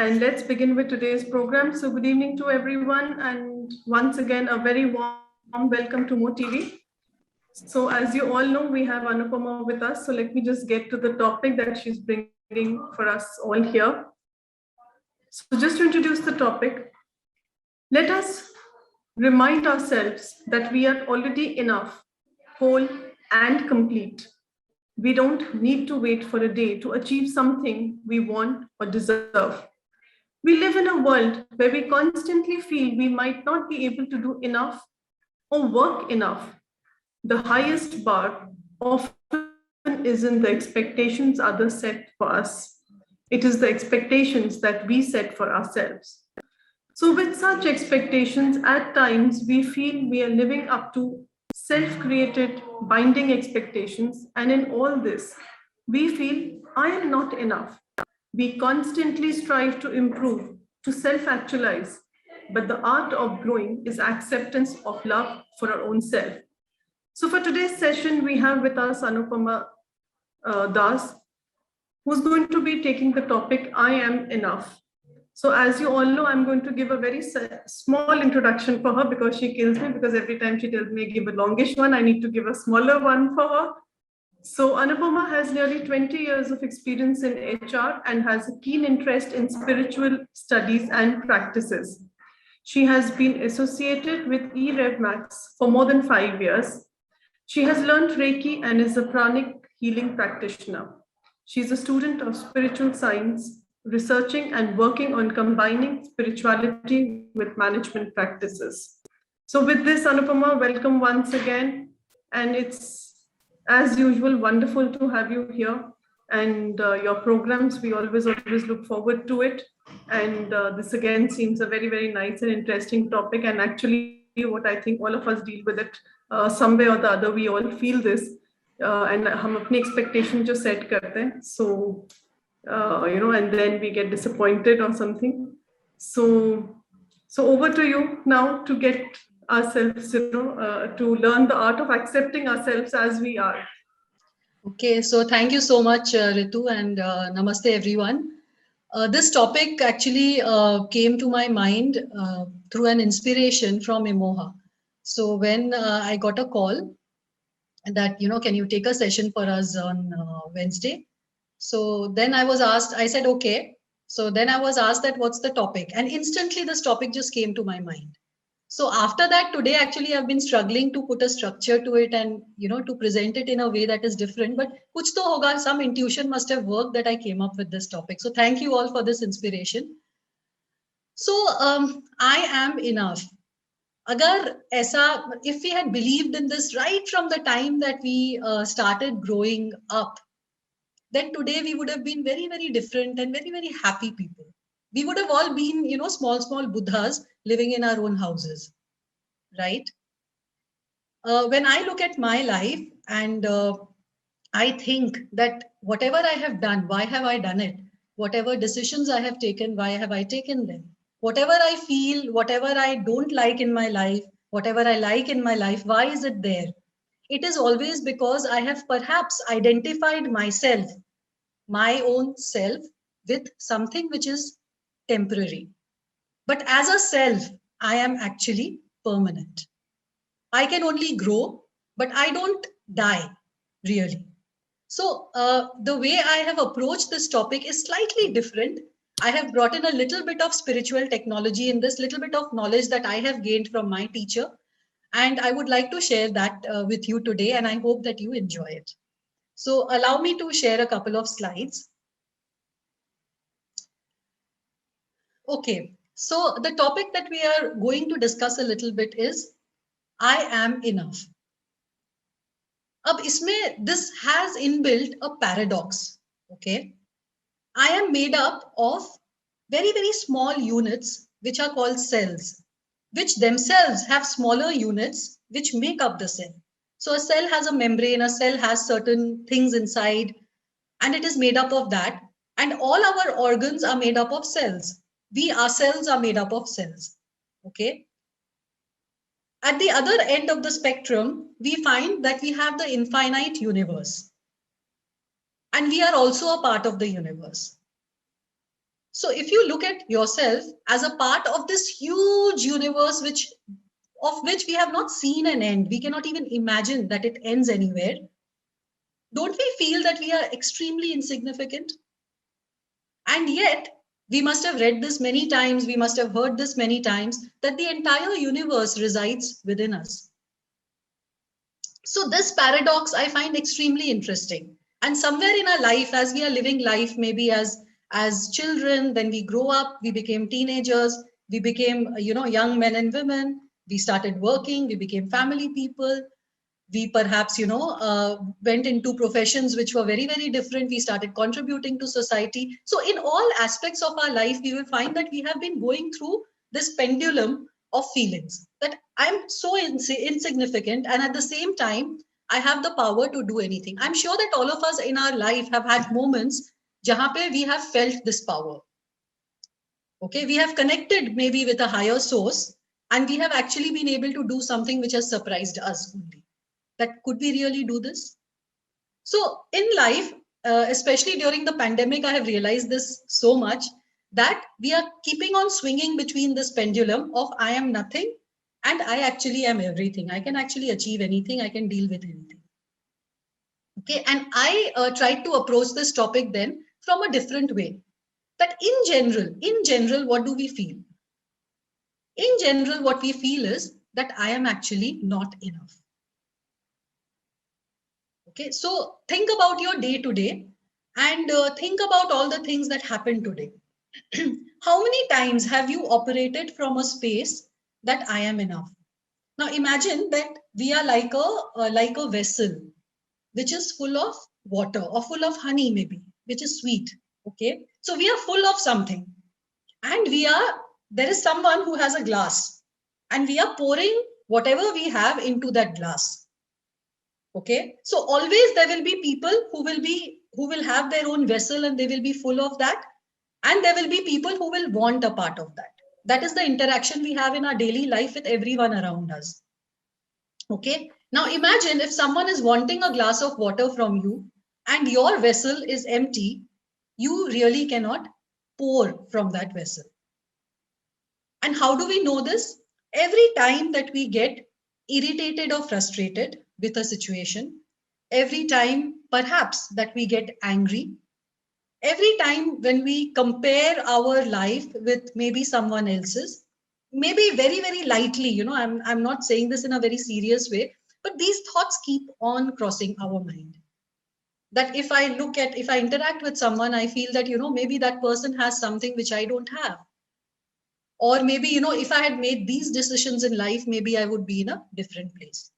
and let's begin with today's program. So good evening to everyone, and once again, a very warm welcome to Mo TV. So as you all know, we have Anupama with us. So let me just get to the topic that she's bringing for us all here. So just to introduce the topic, let us remind ourselves that we are already enough, whole and complete. We don't need to wait for a day to achieve something we want or deserve. We live in a world where we constantly feel we might not be able to do enough or work enough. The highest bar often isn't the expectations others set for us, it is the expectations that we set for ourselves. So, with such expectations, at times we feel we are living up to self created binding expectations, and in all this, we feel I am not enough. We constantly strive to improve, to self actualize, but the art of growing is acceptance of love for our own self. So, for today's session, we have with us Anupama Das, who's going to be taking the topic I am enough. So as you all know, I'm going to give a very small introduction for her because she kills me, because every time she tells me give a longish one, I need to give a smaller one for her. So Anupama has nearly 20 years of experience in HR and has a keen interest in spiritual studies and practices. She has been associated with eRevMax for more than 5 years. She has learned Reiki and is a pranic healing practitioner. She is a student of spiritual science, researching and working on combining spirituality with management practices. So, with this, Anupama, welcome once again. And it's, as usual, wonderful to have you here. And your programs, we always look forward to it. And this again seems a very, very nice and interesting topic. And actually, what I think all of us deal with it some way or the other, we all feel this. And हम अपनी expectation जो set करते हैं, so and then we get disappointed or something. So over to you now to get ourselves, to learn the art of accepting ourselves as we are. Okay, so thank you so much, Ritu, and namaste everyone. This topic actually came to my mind through an inspiration from Emoha. So when I got a call that, can you take a session for us on Wednesday? So then I was asked, I said, okay. So then I was asked that what's the topic? And instantly this topic just came to my mind. So after that, today actually I've been struggling to put a structure to it and, to present it in a way that is different. But kuch to hoga, some intuition must have worked that I came up with this topic. So thank you all for this inspiration. So I am enough. Agar aisa, if we had believed in this right from the time that we started growing up, then today we would have been very, very different and very, very happy people. We would have all been, small Buddhas living in our own houses, right? When I look at my life and I think that whatever I have done, why have I done it? Whatever decisions I have taken, why have I taken them? Whatever I feel, whatever I don't like in my life, whatever I like in my life, why is it there? It is always because I have perhaps identified myself, my own self, with something which is temporary. But as a self, I am actually permanent. I can only grow, but I don't die, really. So the way I have approached this topic is slightly different. I have brought in a little bit of spiritual technology in this, little bit of knowledge that I have gained from my teacher. And I would like to share that with you today, and I hope that you enjoy it. So allow me to share a couple of slides. Okay, so the topic that we are going to discuss a little bit is I am enough. Ab isme, this has inbuilt a paradox. Okay, I am made up of very, very small units which are called cells, which themselves have smaller units which make up the cell. So a cell has a membrane, a cell has certain things inside, and it is made up of that. And all our organs are made up of cells. We ourselves are made up of cells. Okay. At the other end of the spectrum, we find that we have the infinite universe. And we are also a part of the universe. So if you look at yourself as a part of this huge universe, of which we have not seen an end, we cannot even imagine that it ends anywhere, don't we feel that we are extremely insignificant? And yet, we must have read this many times, we must have heard this many times, that the entire universe resides within us. So this paradox I find extremely interesting. And somewhere in our life, as we are living life, maybe as children, then we grow up, we became teenagers, we became, young men and women, we started working, we became family people, we perhaps, went into professions which were very, very different. We started contributing to society. So in all aspects of our life, we will find that we have been going through this pendulum of feelings that I'm so insignificant, and at the same time, I have the power to do anything. I'm sure that all of us in our life have had moments jahan pe we have felt this power. Okay, we have connected maybe with a higher source, and we have actually been able to do something which has surprised us only. That could we really do this? So in life, especially during the pandemic, I have realized this so much that we are keeping on swinging between this pendulum of I am nothing and I actually am everything. I can actually achieve anything. I can deal with anything. Okay, and I tried to approach this topic then from a different way. That in general, what do we feel? In general, what we feel is that I am actually not enough. Okay, so think about your day to day and think about all the things that happened today. How many times have you operated from a space that I am enough? Now imagine that we are like a vessel which is full of water or full of honey maybe, which is sweet. Okay, so we are full of something, and there is someone who has a glass, and we are pouring whatever we have into that glass. Okay, so always there will be people who will have their own vessel and they will be full of that, and there will be people who will want a part of that. That is the interaction we have in our daily life with everyone around us. Okay, now imagine if someone is wanting a glass of water from you and your vessel is empty, you really cannot pour from that vessel. And how do we know this? Every time that we get irritated or frustrated with a situation, every time perhaps that we get angry, every time when we compare our life with maybe someone else's, maybe very, very lightly, I'm not saying this in a very serious way, but these thoughts keep on crossing our mind. That if I interact with someone, I feel that, maybe that person has something which I don't have. Or maybe, if I had made these decisions in life, maybe I would be in a different place.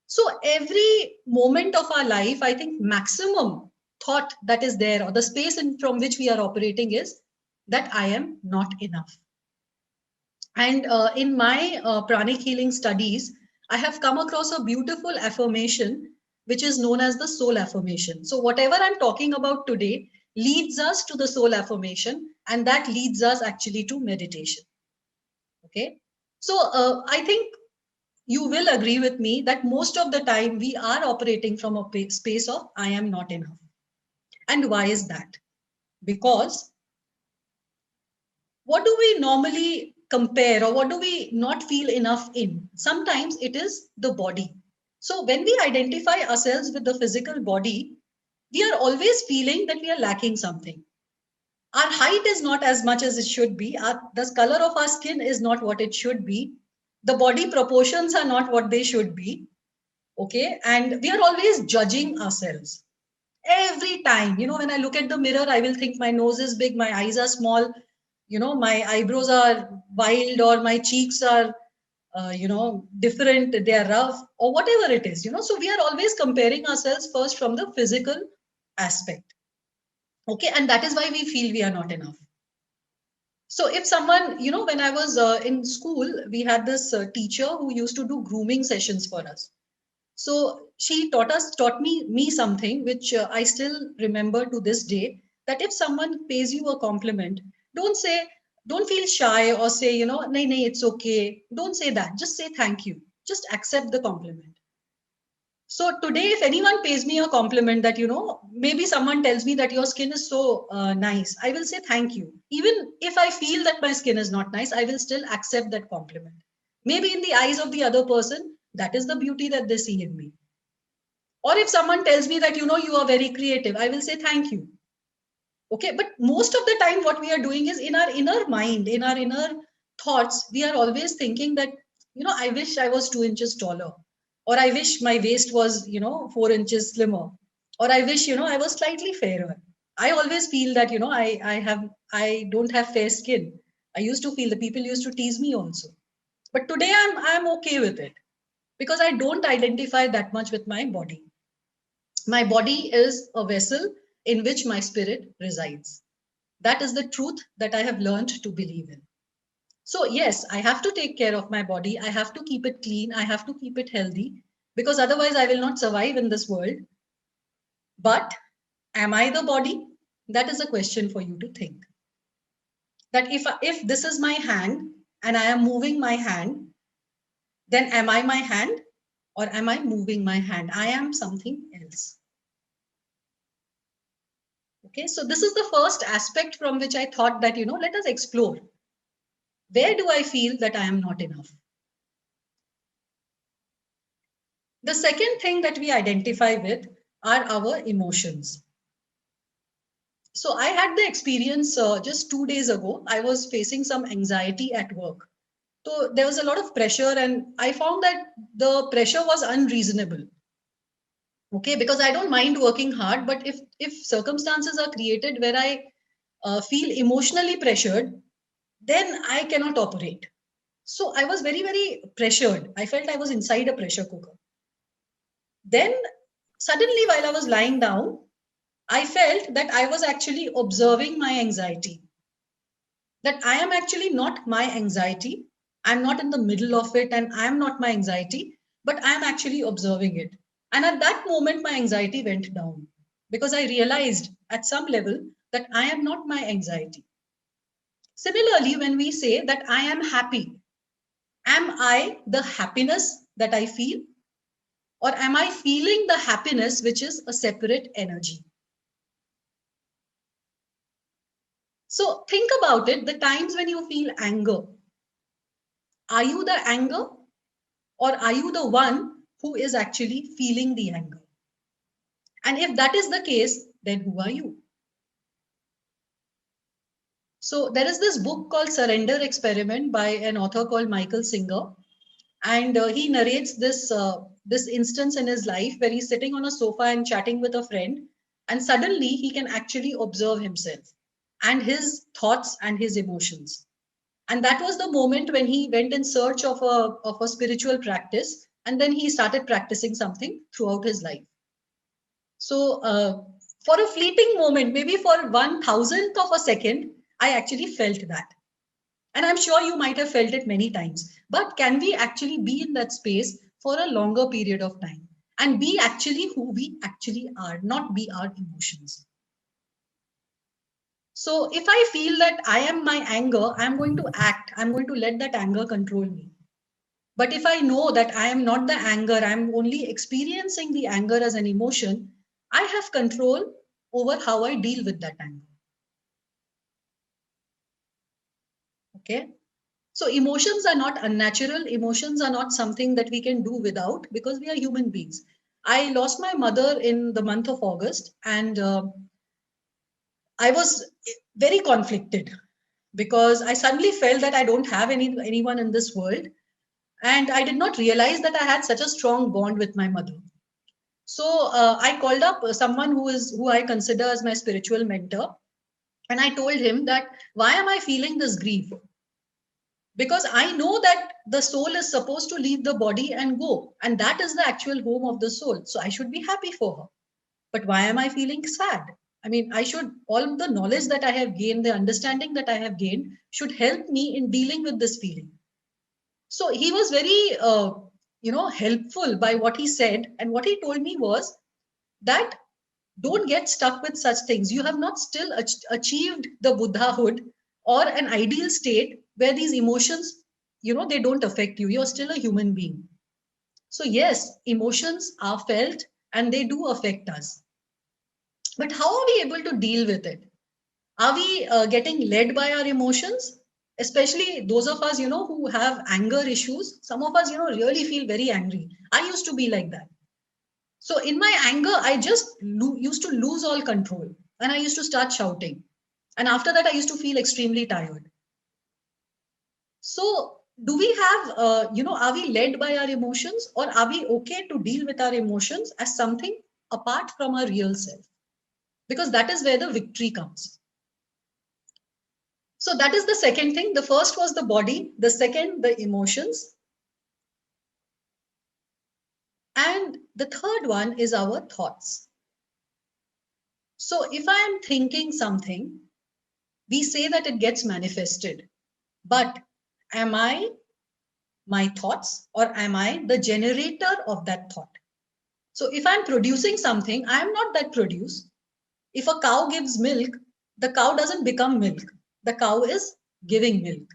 So every moment of our life, I think maximum thought that is there, or the space from which we are operating, is that I am not enough. And in my pranic healing studies, I have come across a beautiful affirmation, which is known as the soul affirmation. So whatever I'm talking about today leads us to the soul affirmation, and that leads us actually to meditation. Okay, so I think you will agree with me that most of the time we are operating from a space of I am not enough. And why is that? Because what do we normally compare, or what do we not feel enough in? Sometimes it is the body. So when we identify ourselves with the physical body, we are always feeling that we are lacking something. Our height is not as much as it should be. The color of our skin is not what it should be. The body proportions are not what they should be. Okay, and we are always judging ourselves every time. When I look at the mirror, I will think my nose is big, my eyes are small, my eyebrows are wild, or my cheeks are different, they are rough, or whatever it is. So we are always comparing ourselves first from the physical aspect. Okay, and that is why we feel we are not enough. So if someone, when I was in school, we had this teacher who used to do grooming sessions for us. So she taught me something which I still remember to this day, that if someone pays you a compliment, don't feel shy or say, nay, it's okay. Don't say that. Just say thank you. Just accept the compliment. So today, if anyone pays me a compliment that, maybe someone tells me that your skin is so nice, I will say thank you. Even if I feel that my skin is not nice, I will still accept that compliment. Maybe in the eyes of the other person, that is the beauty that they see in me. Or if someone tells me that, you are very creative, I will say thank you. Okay, but most of the time, what we are doing is in our inner mind, in our inner thoughts, we are always thinking that, I wish I was 2 inches taller, or I wish my waist was, 4 inches slimmer, or I wish, I was slightly fairer. I always feel that, I don't have fair skin. I used to feel the people used to tease me also. But today I'm okay with it because I don't identify that much with my body. My body is a vessel in which my spirit resides. That is the truth that I have learned to believe in. So, yes, I have to take care of my body. I have to keep it clean. I have to keep it healthy because otherwise I will not survive in this world. But am I the body? That is a question for you to think. That if this is my hand and I am moving my hand, then am I my hand or am I moving my hand? I am something else. Okay, so this is the first aspect from which I thought that, let us explore. Where do I feel that I am not enough? The second thing that we identify with are our emotions. So I had the experience just 2 days ago. I was facing some anxiety at work. So there was a lot of pressure and I found that the pressure was unreasonable. Okay, because I don't mind working hard, but if circumstances are created where I feel emotionally pressured, then I cannot operate. So I was very, very pressured. I felt I was inside a pressure cooker. Then suddenly, while I was lying down, I felt that I was actually observing my anxiety. That I am actually not my anxiety. I'm not in the middle of it and I'm not my anxiety, but I'm actually observing it. And at that moment, my anxiety went down because I realized at some level that I am not my anxiety. Similarly, when we say that I am happy, am I the happiness that I feel? Or am I feeling the happiness, which is a separate energy? So think about it, the times when you feel anger. Are you the anger or are you the one who is actually feeling the anger? And if that is the case, then who are you? So there is this book called Surrender Experiment by an author called Michael Singer. And he narrates this instance in his life where he's sitting on a sofa and chatting with a friend. And suddenly he can actually observe himself and his thoughts and his emotions. And that was the moment when he went in search of a spiritual practice. And then he started practicing something throughout his life. So for a fleeting moment, maybe for 1,000th of a second, I actually felt that. And I'm sure you might have felt it many times. But can we actually be in that space for a longer period of time and be actually who we actually are, not be our emotions? So if I feel that I am my anger, I'm going to act. I'm going to let that anger control me. But if I know that I am not the anger, I'm only experiencing the anger as an emotion, I have control over how I deal with that anger. Okay. So emotions are not unnatural. Emotions are not something that we can do without because we are human beings. I lost my mother in the month of August and I was very conflicted because I suddenly felt that I don't have anyone in this world. And I did not realize that I had such a strong bond with my mother. So I called up someone who I consider as my spiritual mentor. And I told him that, why am I feeling this grief? Because I know that the soul is supposed to leave the body and go. And that is the actual home of the soul. So I should be happy for her. But why am I feeling sad? I mean, all the knowledge that I have gained, the understanding that I have gained should help me in dealing with this feeling. So he was very, helpful by what he said. And what he told me was that don't get stuck with such things. You have not still achieved the Buddhahood or an ideal state where these emotions, they don't affect you. You're still a human being. So yes, emotions are felt and they do affect us. But how are we able to deal with it? Are we getting led by our emotions? Especially those of us, who have anger issues. Some of us, really feel very angry. I used to be like that. So in my anger, I just used to lose all control and I used to start shouting. And after that, I used to feel extremely tired. So do we have, are we led by our emotions, or are we okay to deal with our emotions as something apart from our real self? Because that is where the victory comes. So that is the second thing. The first was the body, the second, the emotions. And the third one is our thoughts. So if I am thinking something, we say that it gets manifested. But am I my thoughts, or am I the generator of that thought? So if I'm producing something, I am not that produce. If a cow gives milk, the cow doesn't become milk. The cow is giving milk.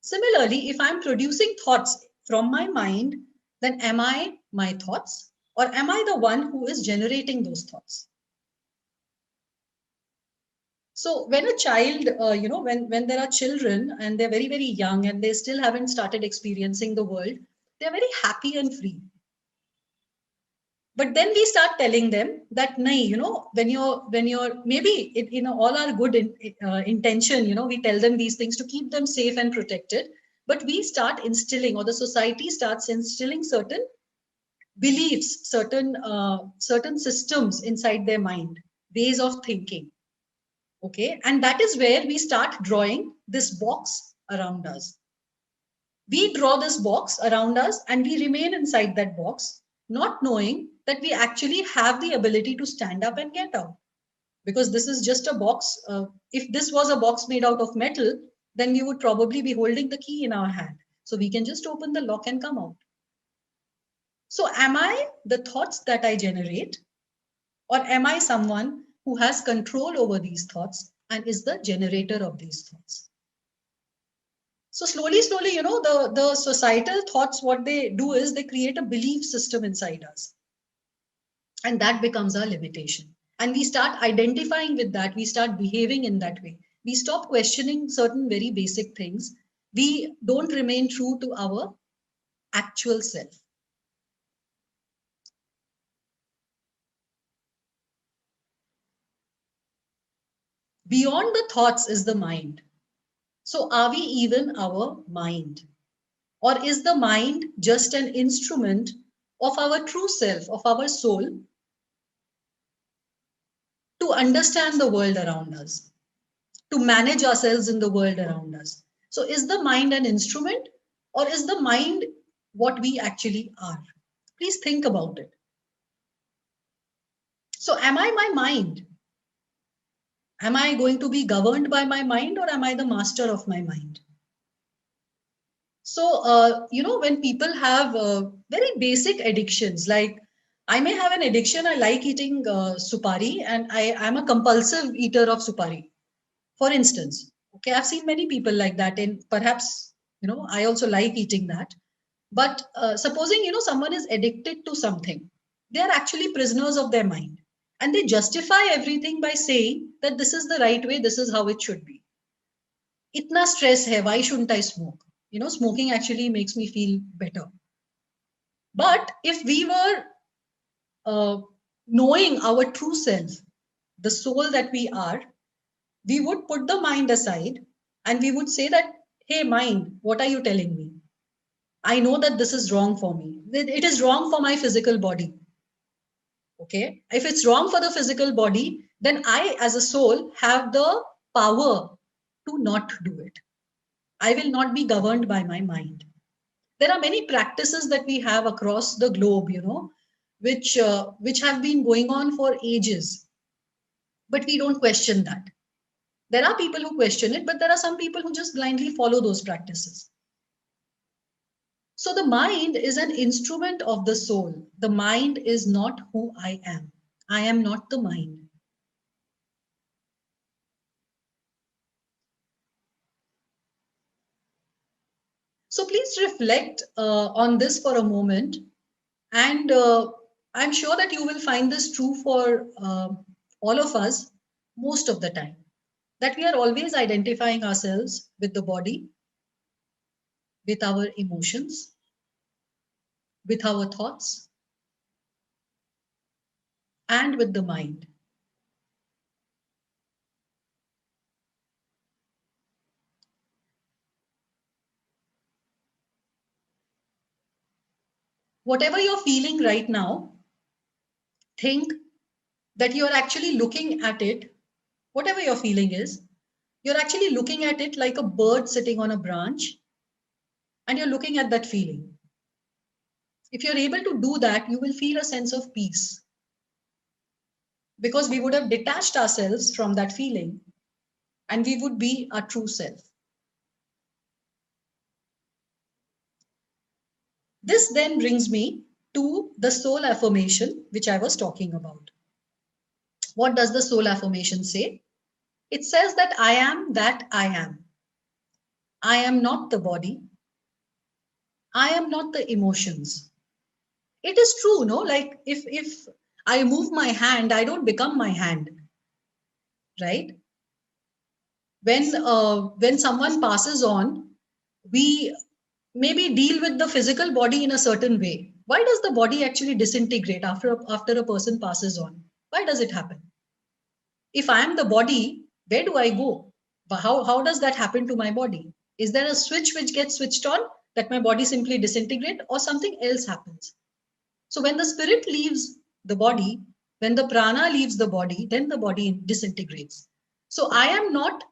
Similarly, if I'm producing thoughts from my mind, then am I my thoughts, or am I the one who is generating those thoughts? So when a child, when there are children and they're very, very young and they still haven't started experiencing the world, they're very happy and free. But then we start telling them that, nahi, when you're maybe all our good intention, we tell them these things to keep them safe and protected. But we start instilling, or the society starts instilling certain beliefs, certain systems inside their mind, ways of thinking. Okay, and that is where we start drawing this box around us. We draw this box around us and we remain inside that box, not knowing that we actually have the ability to stand up and get out. Because this is just a box. If this was a box made out of metal, then we would probably be holding the key in our hand. So we can just open the lock and come out. So am I the thoughts that I generate, or am I someone who has control over these thoughts and is the generator of these thoughts? So slowly, the societal thoughts, what they do is they create a belief system inside us. And that becomes our limitation. And we start identifying with that. We start behaving in that way. We stop questioning certain very basic things. We don't remain true to our actual self. Beyond the thoughts is the mind. So are we even our mind? Or is the mind just an instrument of our true self, of our soul, to understand the world around us, to manage ourselves in the world around us? So is the mind an instrument, or is the mind what we actually are? Please think about it. So am I my mind? Am I going to be governed by my mind, or am I the master of my mind? So, when people have very basic addictions, like I may have an addiction, I like eating supari, and I'm a compulsive eater of supari, for instance. Okay, I've seen many people like that, and perhaps, I also like eating that. But supposing, someone is addicted to something, they are actually prisoners of their mind. And they justify everything by saying that this is the right way, this is how it should be. Itna stress hai, why shouldn't I smoke? Smoking actually makes me feel better. But if we were uh, knowing our true self, the soul that we are, we would put the mind aside and we would say that, hey, mind, what are you telling me? I know that this is wrong for me. It is wrong for my physical body. Okay. If it's wrong for the physical body, then I, as a soul, have the power to not do it. I will not be governed by my mind. There are many practices that we have across the globe, which have been going on for ages, but we don't question that. There are people who question it, but there are some people who just blindly follow those practices. So the mind is an instrument of the soul. The mind is not who I am. I am not the mind. So please reflect on this for a moment. And I'm sure that you will find this true for all of us most of the time, that we are always identifying ourselves with the body, with our emotions, with our thoughts, and with the mind. Whatever you're feeling right now, think that you're actually looking at it, whatever your feeling is, you're actually looking at it like a bird sitting on a branch, and you're looking at that feeling. If you're able to do that, you will feel a sense of peace, because we would have detached ourselves from that feeling and we would be our true self. This then brings me to the soul affirmation, which I was talking about. What does the soul affirmation say? It says that I am that I am. I am not the body. I am not the emotions. It is true, no? Like if I move my hand, I don't become my hand, right? When someone passes on, we maybe deal with the physical body in a certain way. Why does the body actually disintegrate after a person passes on? Why does it happen? If I am the body, where do I go? But how does that happen to my body? Is there a switch which gets switched on that my body simply disintegrate, or something else happens? So when the spirit leaves the body, when the prana leaves the body, then the body disintegrates. So I am not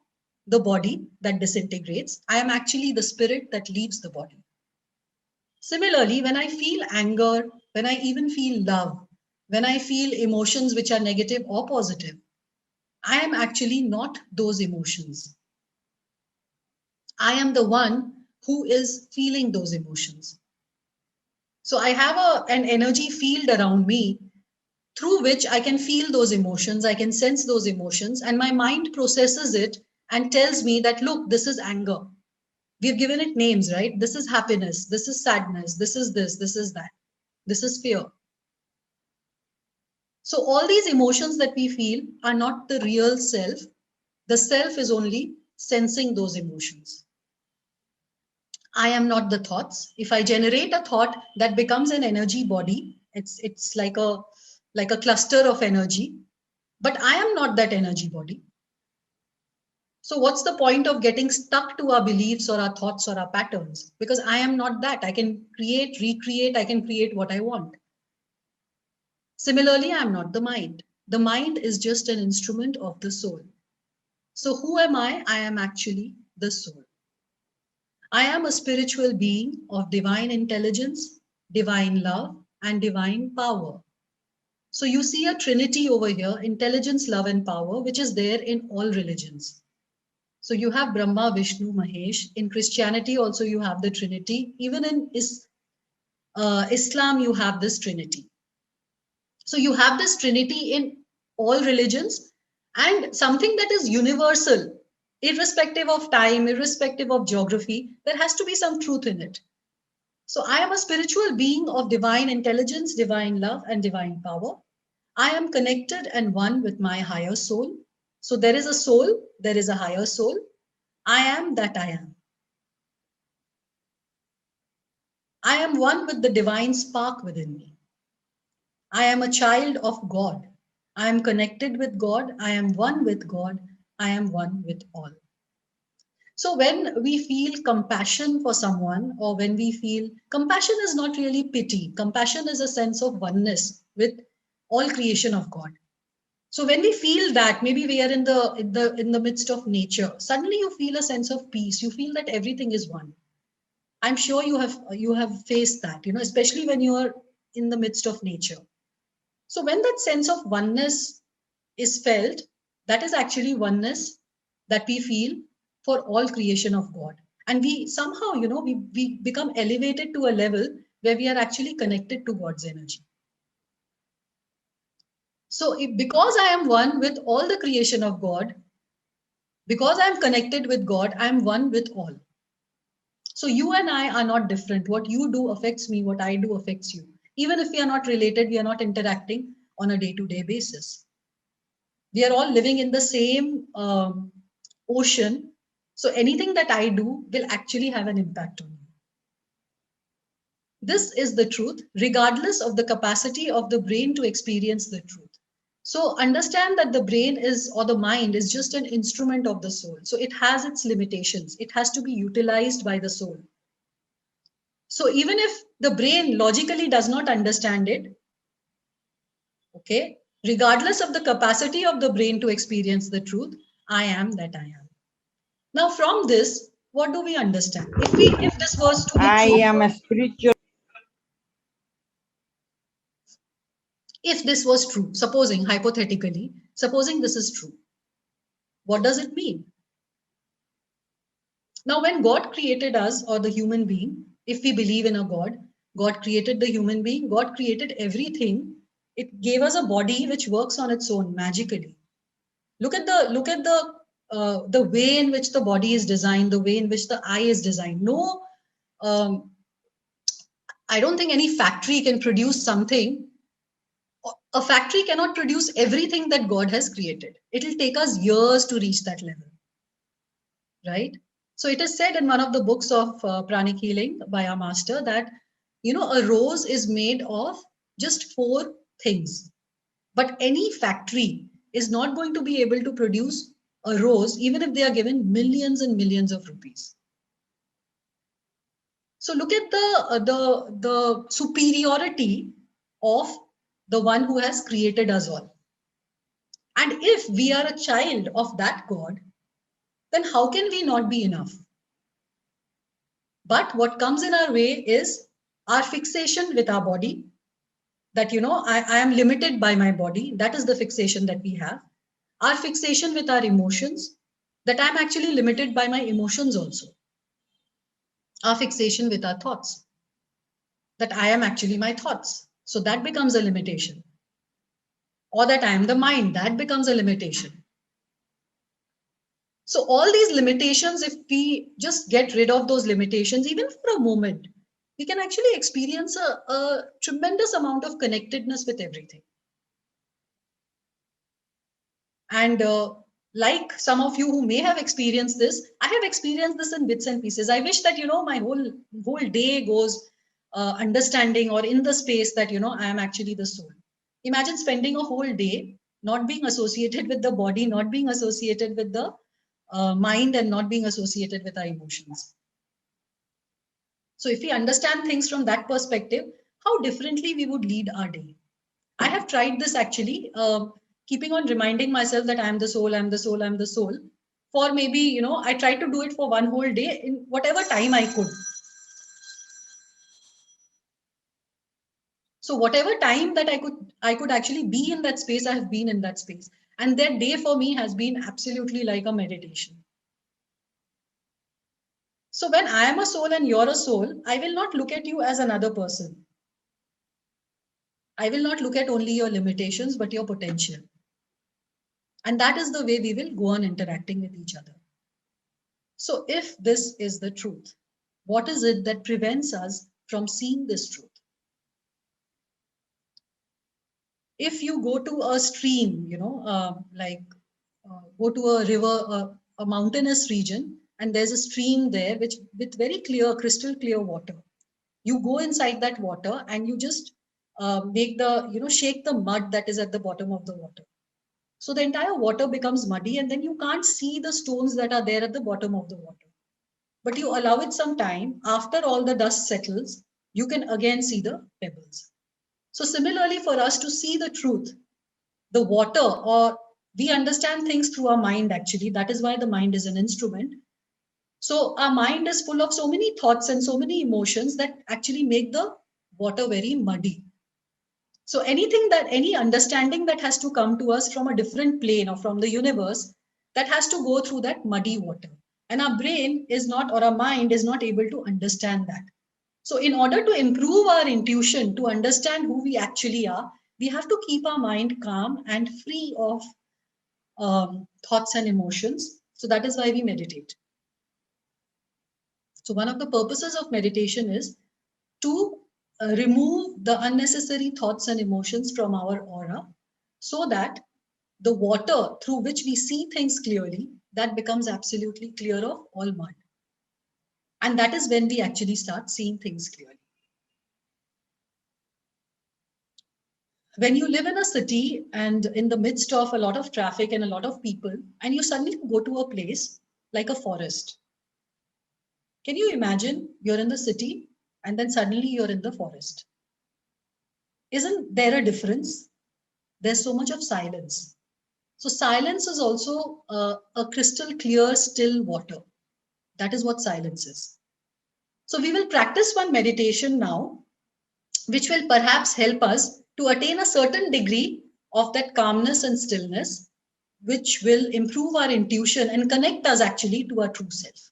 the body that disintegrates. I am actually the spirit that leaves the body. Similarly, when I feel anger, when I even feel love, when I feel emotions which are negative or positive, I am actually not those emotions. I am the one who is feeling those emotions. So I have an energy field around me through which I can feel those emotions, I can sense those emotions, and my mind processes it and tells me that, look, this is anger. We've given it names, right? This is happiness, this is sadness, this is that, this is fear. So all these emotions that we feel are not the real self. The self is only sensing those emotions. I am not the thoughts. If I generate a thought, that becomes an energy body. It's like a cluster of energy, but I am not that energy body. So what's the point of getting stuck to our beliefs or our thoughts or our patterns? Because I am not that. I can create, recreate, I can create what I want. Similarly, I am not the mind. The mind is just an instrument of the soul. So who am I? I am actually the soul. I am a spiritual being of divine intelligence, divine love, and divine power. So you see a trinity over here, intelligence, love, and power, which is there in all religions. So you have Brahma, Vishnu, Mahesh. In Christianity also you have the trinity. Even in Islam you have this trinity. So you have this trinity in all religions, and something that is universal, irrespective of time, irrespective of geography, there has to be some truth in it. So I am a spiritual being of divine intelligence, divine love, and divine power. I am connected and one with my higher soul. So there is a soul, there is a higher soul. I am that I am. I am one with the divine spark within me. I am a child of God. I am connected with God. I am one with God. I am one with all. So when we feel compassion for someone, or when we feel compassion is not really pity, compassion is a sense of oneness with all creation of God. So when we feel that, maybe we are in the midst of nature, suddenly you feel a sense of peace. You feel that everything is one. I'm sure you have faced that, especially when you are in the midst of nature. So when that sense of oneness is felt, that is actually oneness that we feel for all creation of God. And we somehow, we become elevated to a level where we are actually connected to God's energy. So because I am one with all the creation of God, because I am connected with God, I am one with all. So you and I are not different. What you do affects me, what I do affects you. Even if we are not related, we are not interacting on a day-to-day basis. We are all living in the same ocean. So anything that I do will actually have an impact on you. This is the truth, regardless of the capacity of the brain to experience the truth. So understand that the brain is, or the mind is just an instrument of the soul. So it has its limitations. It has to be utilized by the soul. So even if the brain logically does not understand it, okay, regardless of the capacity of the brain to experience the truth, I am that I am. Now from this, what do we understand? If this was to be I true, am a spiritual. if this was true, supposing hypothetically, supposing this is true, what does it mean? Now, when God created us or the human being, if we believe in a God, God created the human being, God created everything. It gave us a body which works on its own magically. Look at the way in which the body is designed, the way in which the eye is designed. No, I don't think any factory can produce something. A factory cannot produce everything that God has created. It will take us years to reach that level, right? So it is said in one of the books of pranic healing by our master that, you know, a rose is made of just 4 things. But any factory is not going to be able to produce a rose, even if they are given millions and millions of rupees. So look at the superiority of the one who has created us all. And if we are a child of that God, then how can we not be enough? But what comes in our way is our fixation with our body, that, you know, I am limited by my body. That is the fixation that we have. Our fixation with our emotions, that I'm actually limited by my emotions also. Our fixation with our thoughts, that I am actually my thoughts. So that becomes a limitation. Or that I am the mind, that becomes a limitation. So all these limitations, if we just get rid of those limitations, even for a moment, we can actually experience a tremendous amount of connectedness with everything. And like some of you who may have experienced this, I have experienced this in bits and pieces. I wish that, you know, my whole day goes understanding or in the space that, you know, I am actually the soul. Imagine spending a whole day not being associated with the body, not being associated with the mind, and not being associated with our emotions. So if we understand things from that perspective, how differently we would lead our day. I have tried this actually, keeping on reminding myself that I am the soul, I am the soul, I am the soul. For maybe, you know, I tried to do it for one whole day in whatever time I could. So whatever time that I could actually be in that space, I have been in that space. And that day for me has been absolutely like a meditation. So when I am a soul and you're a soul, I will not look at you as another person. I will not look at only your limitations, but your potential. And that is the way we will go on interacting with each other. So if this is the truth, what is it that prevents us from seeing this truth? If you go to a stream, you know, go to a river, a mountainous region, and there's a stream there which with very clear, crystal clear water. You go inside that water and you just shake the mud that is at the bottom of the water. So the entire water becomes muddy, and then you can't see the stones that are there at the bottom of the water. But you allow it some time, after all the dust settles, you can again see the pebbles. So similarly, for us to see the truth, the water, or we understand things through our mind actually, that is why the mind is an instrument. So our mind is full of so many thoughts and so many emotions that actually make the water very muddy. So any understanding that has to come to us from a different plane or from the universe, that has to go through that muddy water. And our brain is not, or our mind is not able to understand that. So in order to improve our intuition, to understand who we actually are, we have to keep our mind calm and free of thoughts and emotions. So that is why we meditate. So one of the purposes of meditation is to remove the unnecessary thoughts and emotions from our aura, so that the water through which we see things clearly, that becomes absolutely clear of all mud. And that is when we actually start seeing things clearly. When you live in a city and in the midst of a lot of traffic and a lot of people, and you suddenly go to a place like a forest, can you imagine you're in the city and then suddenly you're in the forest? Isn't there a difference? There's so much of silence. So silence is also a crystal clear, still water. That is what silence is. So we will practice one meditation now, which will perhaps help us to attain a certain degree of that calmness and stillness, which will improve our intuition and connect us actually to our true self.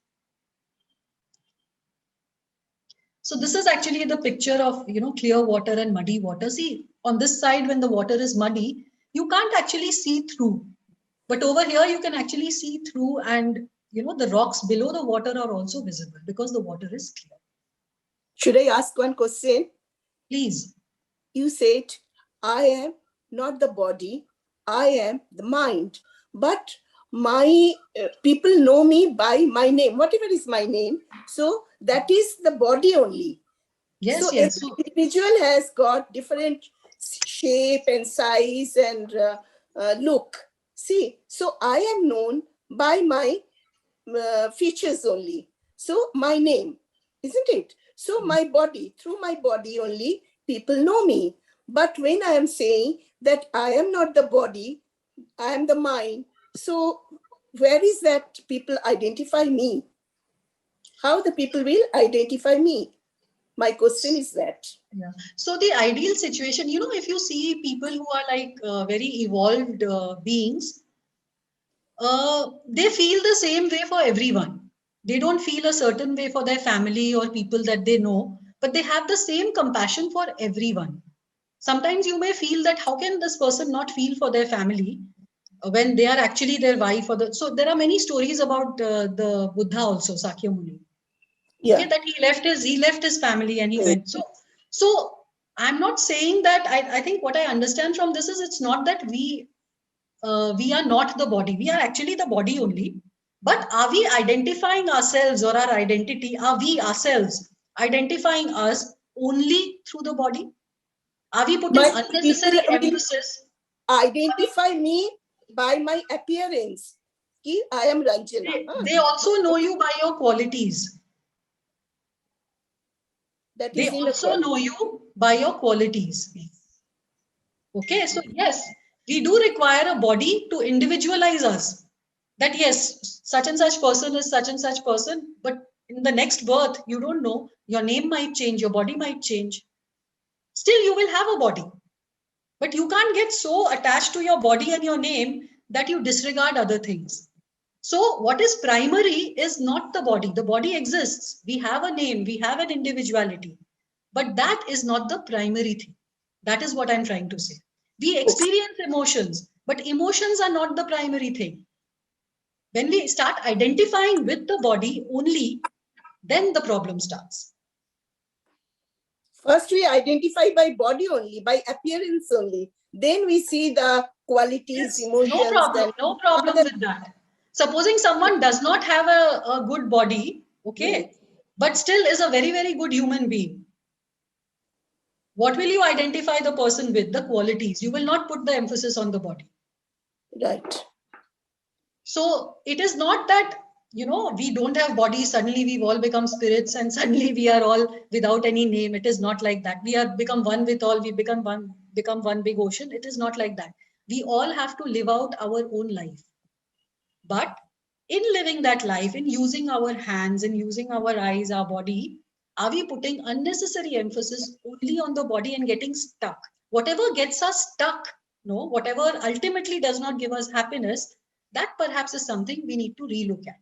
So this is actually the picture of, clear water and muddy water. See, on this side, when the water is muddy, you can't actually see through. But over here, you can actually see through, and the rocks below the water are also visible because the water is clear. Should I ask one question? Please. You said, I am not the body, I am the mind. But my people know me by my name, whatever is my name. So that is the body only. Yes, so yes. Every individual has got different shape and size and look. See, so I am known by my features only. So my name, isn't it? So my body, through my body only, people know me. But when I am saying that I am not the body, I am the mind, so where is that people identify me? How the people will identify me? My question is that. Yeah. So the ideal situation, if you see people who are like very evolved beings, they feel the same way for everyone. They don't feel a certain way for their family or people that they know, but they have the same compassion for everyone. Sometimes you may feel that how can this person not feel for their family when they are actually their wife or the. So there are many stories about the Buddha also, Sakya Muni. Yeah. Okay, that he left his family and he went. So I'm not saying that. I think what I understand from this is it's not that we are not the body. We are actually the body only. But are we identifying ourselves or our identity? Are we ourselves identifying us only through the body? Are we putting unnecessary emphasis? Identify me by my appearance. I am Ranjana. They also know you by your qualities. They also know you by your qualities. Okay, so yes, we do require a body to individualize us. That yes, such and such person is such and such person, but in the next birth, you don't know. Your name might change, your body might change. Still, you will have a body. But you can't get so attached to your body and your name that you disregard other things. So what is primary is not the body. The body exists. We have a name, we have an individuality. But that is not the primary thing. That is what I'm trying to say. We experience emotions, but emotions are not the primary thing. When we start identifying with the body only, then the problem starts. First, we identify by body only, by appearance only. Then we see the qualities, emotions. No problem with that. Supposing someone does not have a good body, okay, but still is a very, very good human being. What will you identify the person with? The qualities. You will not put the emphasis on the body. Right. So it is not that, we don't have bodies, suddenly we've all become spirits and suddenly we are all without any name. It is not like that. We have become one with all, we become one big ocean. It is not like that. We all have to live out our own life. But in living that life, in using our hands, in using our eyes, our body, are we putting unnecessary emphasis only on the body and getting stuck? Whatever gets us stuck, whatever ultimately does not give us happiness, that perhaps is something we need to relook at.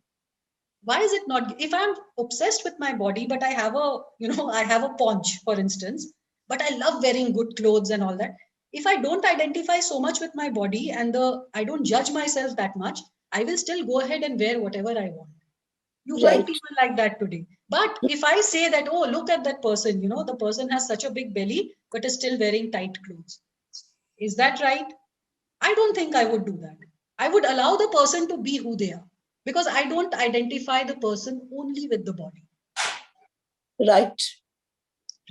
Why is it not? If I'm obsessed with my body, but I have I have a paunch, for instance, but I love wearing good clothes and all that. If I don't identify so much with my body and I don't judge myself that much, I will still go ahead and wear whatever I want. You find people like that today. But if I say that, oh, look at that person, the person has such a big belly, but is still wearing tight clothes. Is that right? I don't think I would do that. I would allow the person to be who they are, because I don't identify the person only with the body. Right.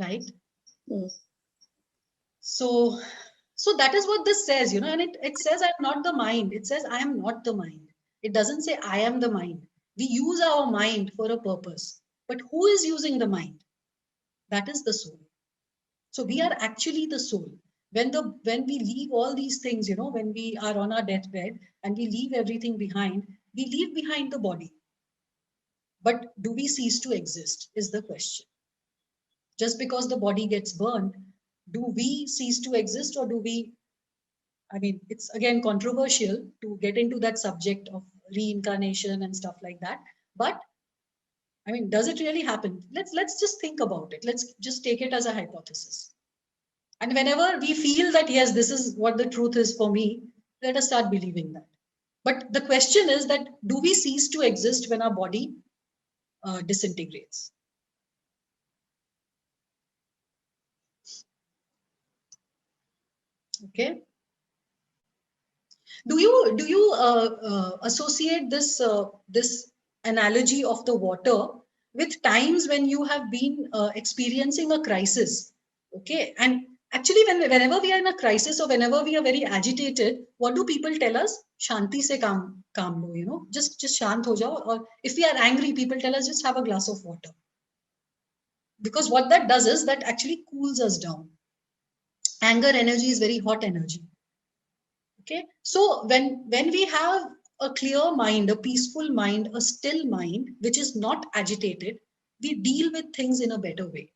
Right? Mm. So that is what this says, and it says I'm not the mind. It says I am not the mind. It doesn't say I am the mind. We use our mind for a purpose. But who is using the mind? That is the soul. So we are actually the soul. When we leave all these things, when we are on our deathbed and we leave everything behind, we leave behind the body. But do we cease to exist is the question. Just because the body gets burned, do we cease to exist, or do we? I mean, it's again controversial to get into that subject of reincarnation and stuff like that. But I mean, does it really happen? Let's just think about it. Let's just take it as a hypothesis. And whenever we feel that, yes, this is what the truth is for me, let us start believing that. But the question is that, do we cease to exist when our body disintegrates? Okay. Do you associate this analogy of the water with times when you have been experiencing a crisis? Okay, and actually, whenever we are in a crisis or whenever we are very agitated, what do people tell us? Shanti se काम lo, just shant ho jao. Or if we are angry, people tell us just have a glass of water. Because what that does is that actually cools us down. Anger energy is very hot energy. Okay, so when we have a clear mind, a peaceful mind, a still mind, which is not agitated, we deal with things in a better way.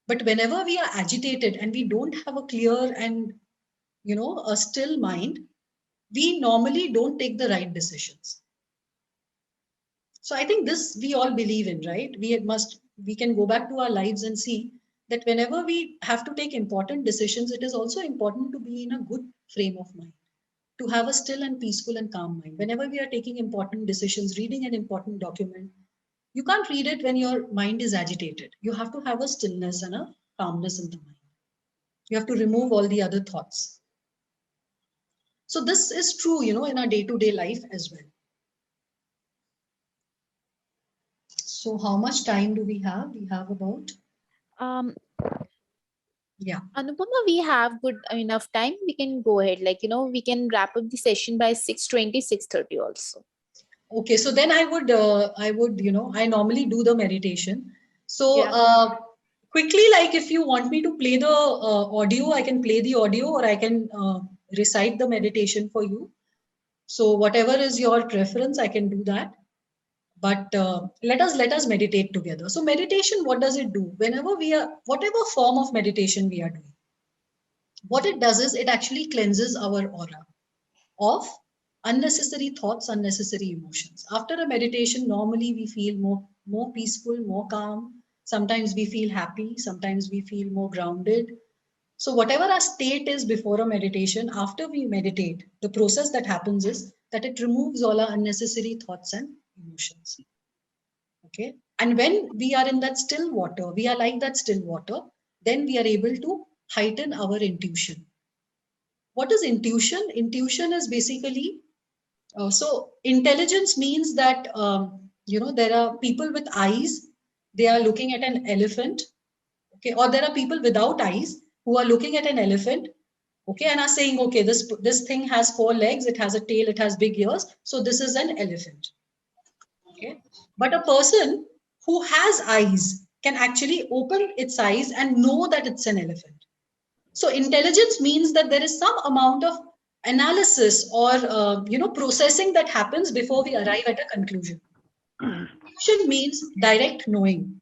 But whenever we are agitated and we don't have a clear and a still mind, we normally don't take the right decisions. So I think this we all believe in, right? We can go back to our lives and see that whenever we have to take important decisions, it is also important to be in a good frame of mind, to have a still and peaceful and calm mind. Whenever we are taking important decisions, reading an important document, you can't read it when your mind is agitated. You have to have a stillness and a calmness in the mind. You have to remove all the other thoughts. So this is true, in our day-to-day life as well. So how much time do we have? We have about... Yeah. Anupama, we have good enough time. We can go ahead. We can wrap up the session by 6:20, 6:30 also. Okay, so then I would, I normally do the meditation. So quickly, like if you want me to play the audio, I can play the audio, or I can recite the meditation for you. So whatever is your preference, I can do that. But let us meditate together. So meditation, what does it do? Whenever whatever form of meditation we are doing, what it does is it actually cleanses our aura of unnecessary thoughts, unnecessary emotions. After a meditation, normally we feel more peaceful, more calm. Sometimes we feel happy. Sometimes we feel more grounded. So whatever our state is before a meditation, after we meditate, the process that happens is that it removes all our unnecessary thoughts and emotions. Okay. And when we are in that still water, we are like that still water, then we are able to heighten our intuition. What is intuition? Intuition is basically, so intelligence means that, there are people with eyes, they are looking at an elephant, okay, or there are people without eyes who are looking at an elephant, okay, and are saying, okay, this thing has 4 legs, it has a tail, it has big ears, so this is an elephant, okay. But a person who has eyes can actually open its eyes and know that it's an elephant. So intelligence means that there is some amount of analysis or processing that happens before we arrive at a conclusion. Intuition means direct knowing.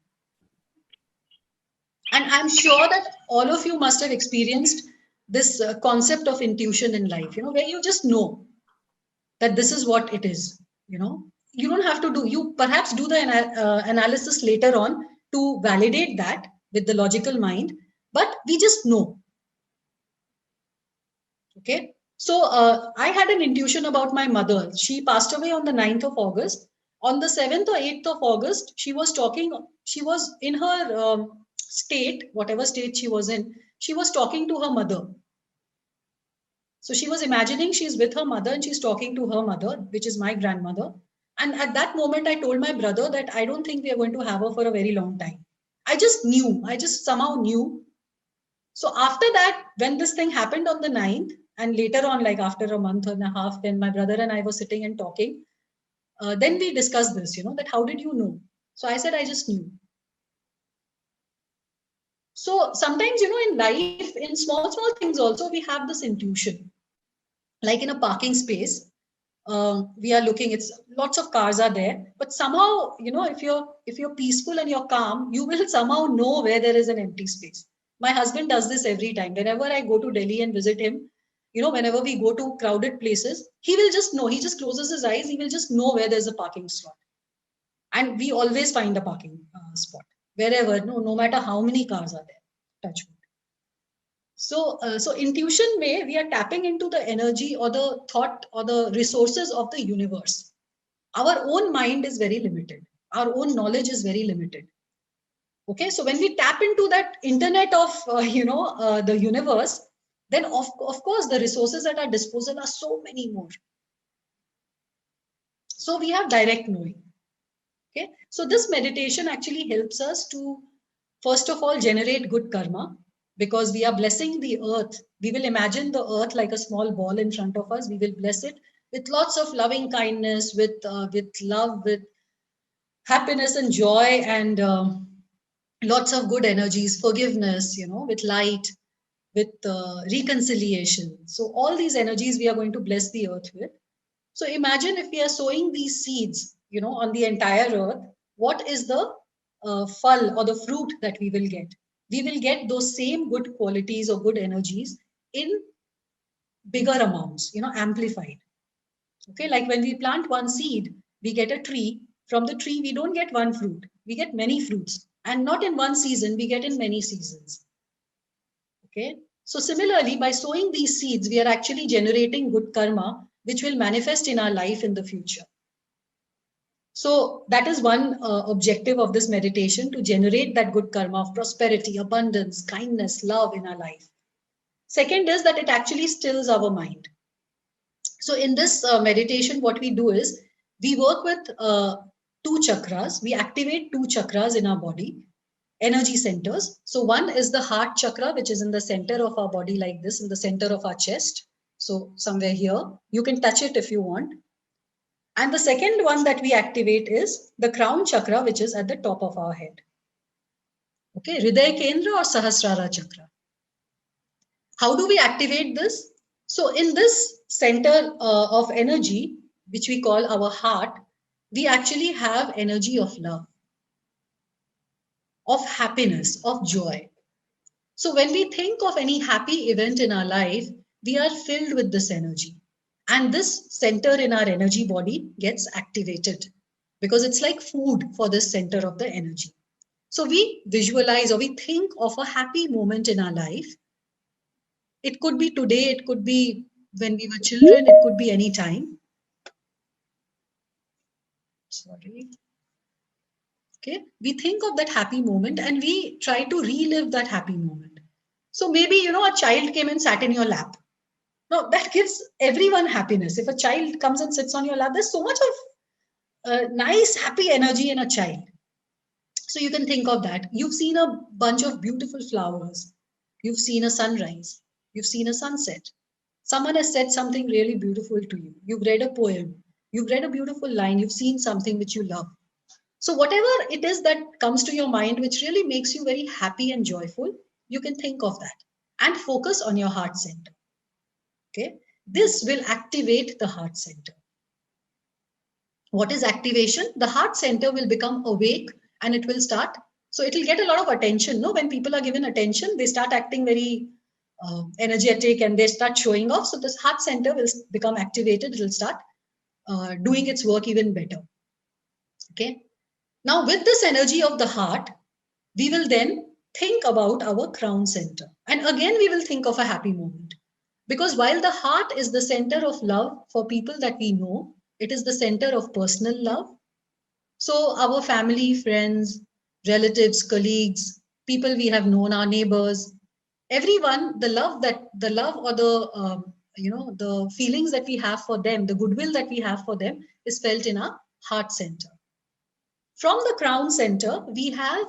And I'm sure that all of you must have experienced this concept of intuition in life, where you just know that this is what it is. You don't have to you perhaps do the analysis later on to validate that with the logical mind, but we just know. Okay. So I had an intuition about my mother. She passed away on the 9th of August. On the 7th or 8th of August, she was in her state, whatever state she was in, she was talking to her mother. So she was imagining she's with her mother and she's talking to her mother, which is my grandmother. And at that moment, I told my brother that I don't think we are going to have her for a very long time. I just somehow knew. So after that, when this thing happened on the 9th, and later on, like after a month and a half, when my brother and I were sitting and talking, then we discussed this, that how did you know? So I said, I just knew. So sometimes, in life, in small things also, we have this intuition. Like in a parking space, we are looking, it's lots of cars are there, but somehow, if you're peaceful and you're calm, you will somehow know where there is an empty space. My husband does this every time. Whenever I go to Delhi and visit him, whenever we go to crowded places, he will just know. He just closes his eyes. He will just know where there's a parking slot. And we always find a parking spot wherever, no matter how many cars are there. Touch wood. So intuition we are tapping into the energy or the thought or the resources of the universe. Our own mind is very limited. Our own knowledge is very limited. Okay, so when we tap into that internet of the universe, then of course the resources at our disposal are so many more. So we have direct knowing. Okay, so this meditation actually helps us to, first of all, generate good karma, because we are blessing the earth. We will imagine the earth like a small ball in front of us. We will bless it with lots of loving kindness, with love, with happiness and joy, and lots of good energies, forgiveness, with light, with reconciliation. So all these energies we are going to bless the earth with. So imagine if we are sowing these seeds, on the entire earth, what is the phal or the fruit that we will get? We will get those same good qualities or good energies in bigger amounts, amplified. Okay, like when we plant one seed, we get a tree. From the tree, we don't get one fruit, we get many fruits. And not in one season, we get in many seasons. Okay, so similarly, by sowing these seeds, we are actually generating good karma, which will manifest in our life in the future. So that is one objective of this meditation, to generate that good karma of prosperity, abundance, kindness, love in our life. Second is that it actually stills our mind. So in this meditation, what we do is we work with 2 chakras. We activate 2 chakras in our body, energy centers. So one is the heart chakra, which is in the center of our body like this, in the center of our chest. So somewhere here, you can touch it if you want. And the second one that we activate is the crown chakra, which is at the top of our head. Okay, Hriday Kendra or Sahasrara chakra. How do we activate this? So in this center of energy, which we call our heart, we actually have energy of love, of happiness, of joy. So when we think of any happy event in our life, we are filled with this energy. And this center in our energy body gets activated because it's like food for this center of the energy. So we visualize or we think of a happy moment in our life. It could be today, it could be when we were children, it could be any time. Sorry. Okay, we think of that happy moment and we try to relive that happy moment. So maybe, a child came and sat in your lap. Now, that gives everyone happiness. If a child comes and sits on your lap, there's so much of nice, happy energy in a child. So you can think of that. You've seen a bunch of beautiful flowers. You've seen a sunrise. You've seen a sunset. Someone has said something really beautiful to you. You've read a poem. You've read a beautiful line. You've seen something which you love. So whatever it is that comes to your mind, which really makes you very happy and joyful, you can think of that and focus on your heart center. Okay, this will activate the heart center. What is activation? The heart center will become awake and it will start. So it will get a lot of attention. No, when people are given attention, they start acting very energetic and they start showing off. So this heart center will become activated. It will start doing its work even better. Okay. Now with this energy of the heart, we will then think about our crown center. And again, we will think of a happy moment. Because while the heart is the center of love for people that we know, it is the center of personal love, So our family, friends, relatives, colleagues, people we have known, our neighbors, everyone, the love or the feelings that we have for them, the goodwill that we have for them is felt in our heart center. From the crown center, we have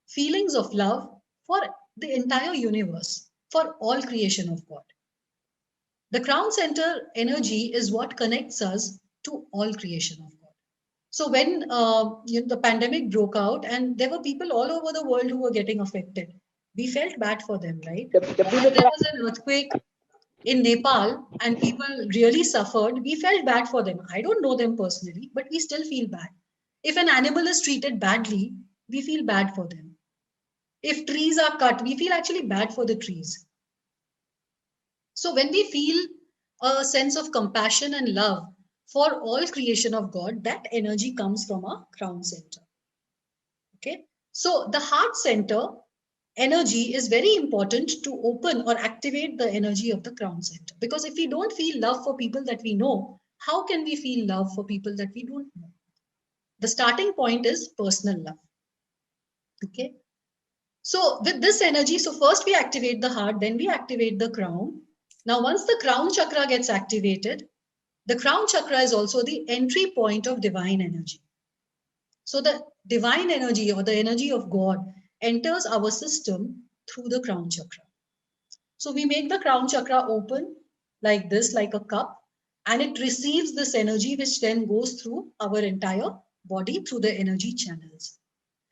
feelings of love for the entire universe, for all creation of God. The crown center energy is what connects us to all creation of God. So when the pandemic broke out and there were people all over the world who were getting affected, we felt bad for them, right? When there was an earthquake in Nepal and people really suffered, we felt bad for them. I don't know them personally, but we still feel bad. If an animal is treated badly, we feel bad for them. If trees are cut, we feel actually bad for the trees. So when we feel a sense of compassion and love for all creation of God, that energy comes from our crown center. Okay. So the heart center energy is very important to open or activate the energy of the crown center. Because if we don't feel love for people that we know, how can we feel love for people that we don't know? The starting point is personal love. Okay. So with this energy, so first we activate the heart, then we activate the crown. Now, once the crown chakra gets activated, the crown chakra is also the entry point of divine energy. So the divine energy or the energy of God enters our system through the crown chakra. So we make the crown chakra open like this, like a cup, and it receives this energy which then goes through our entire body through the energy channels.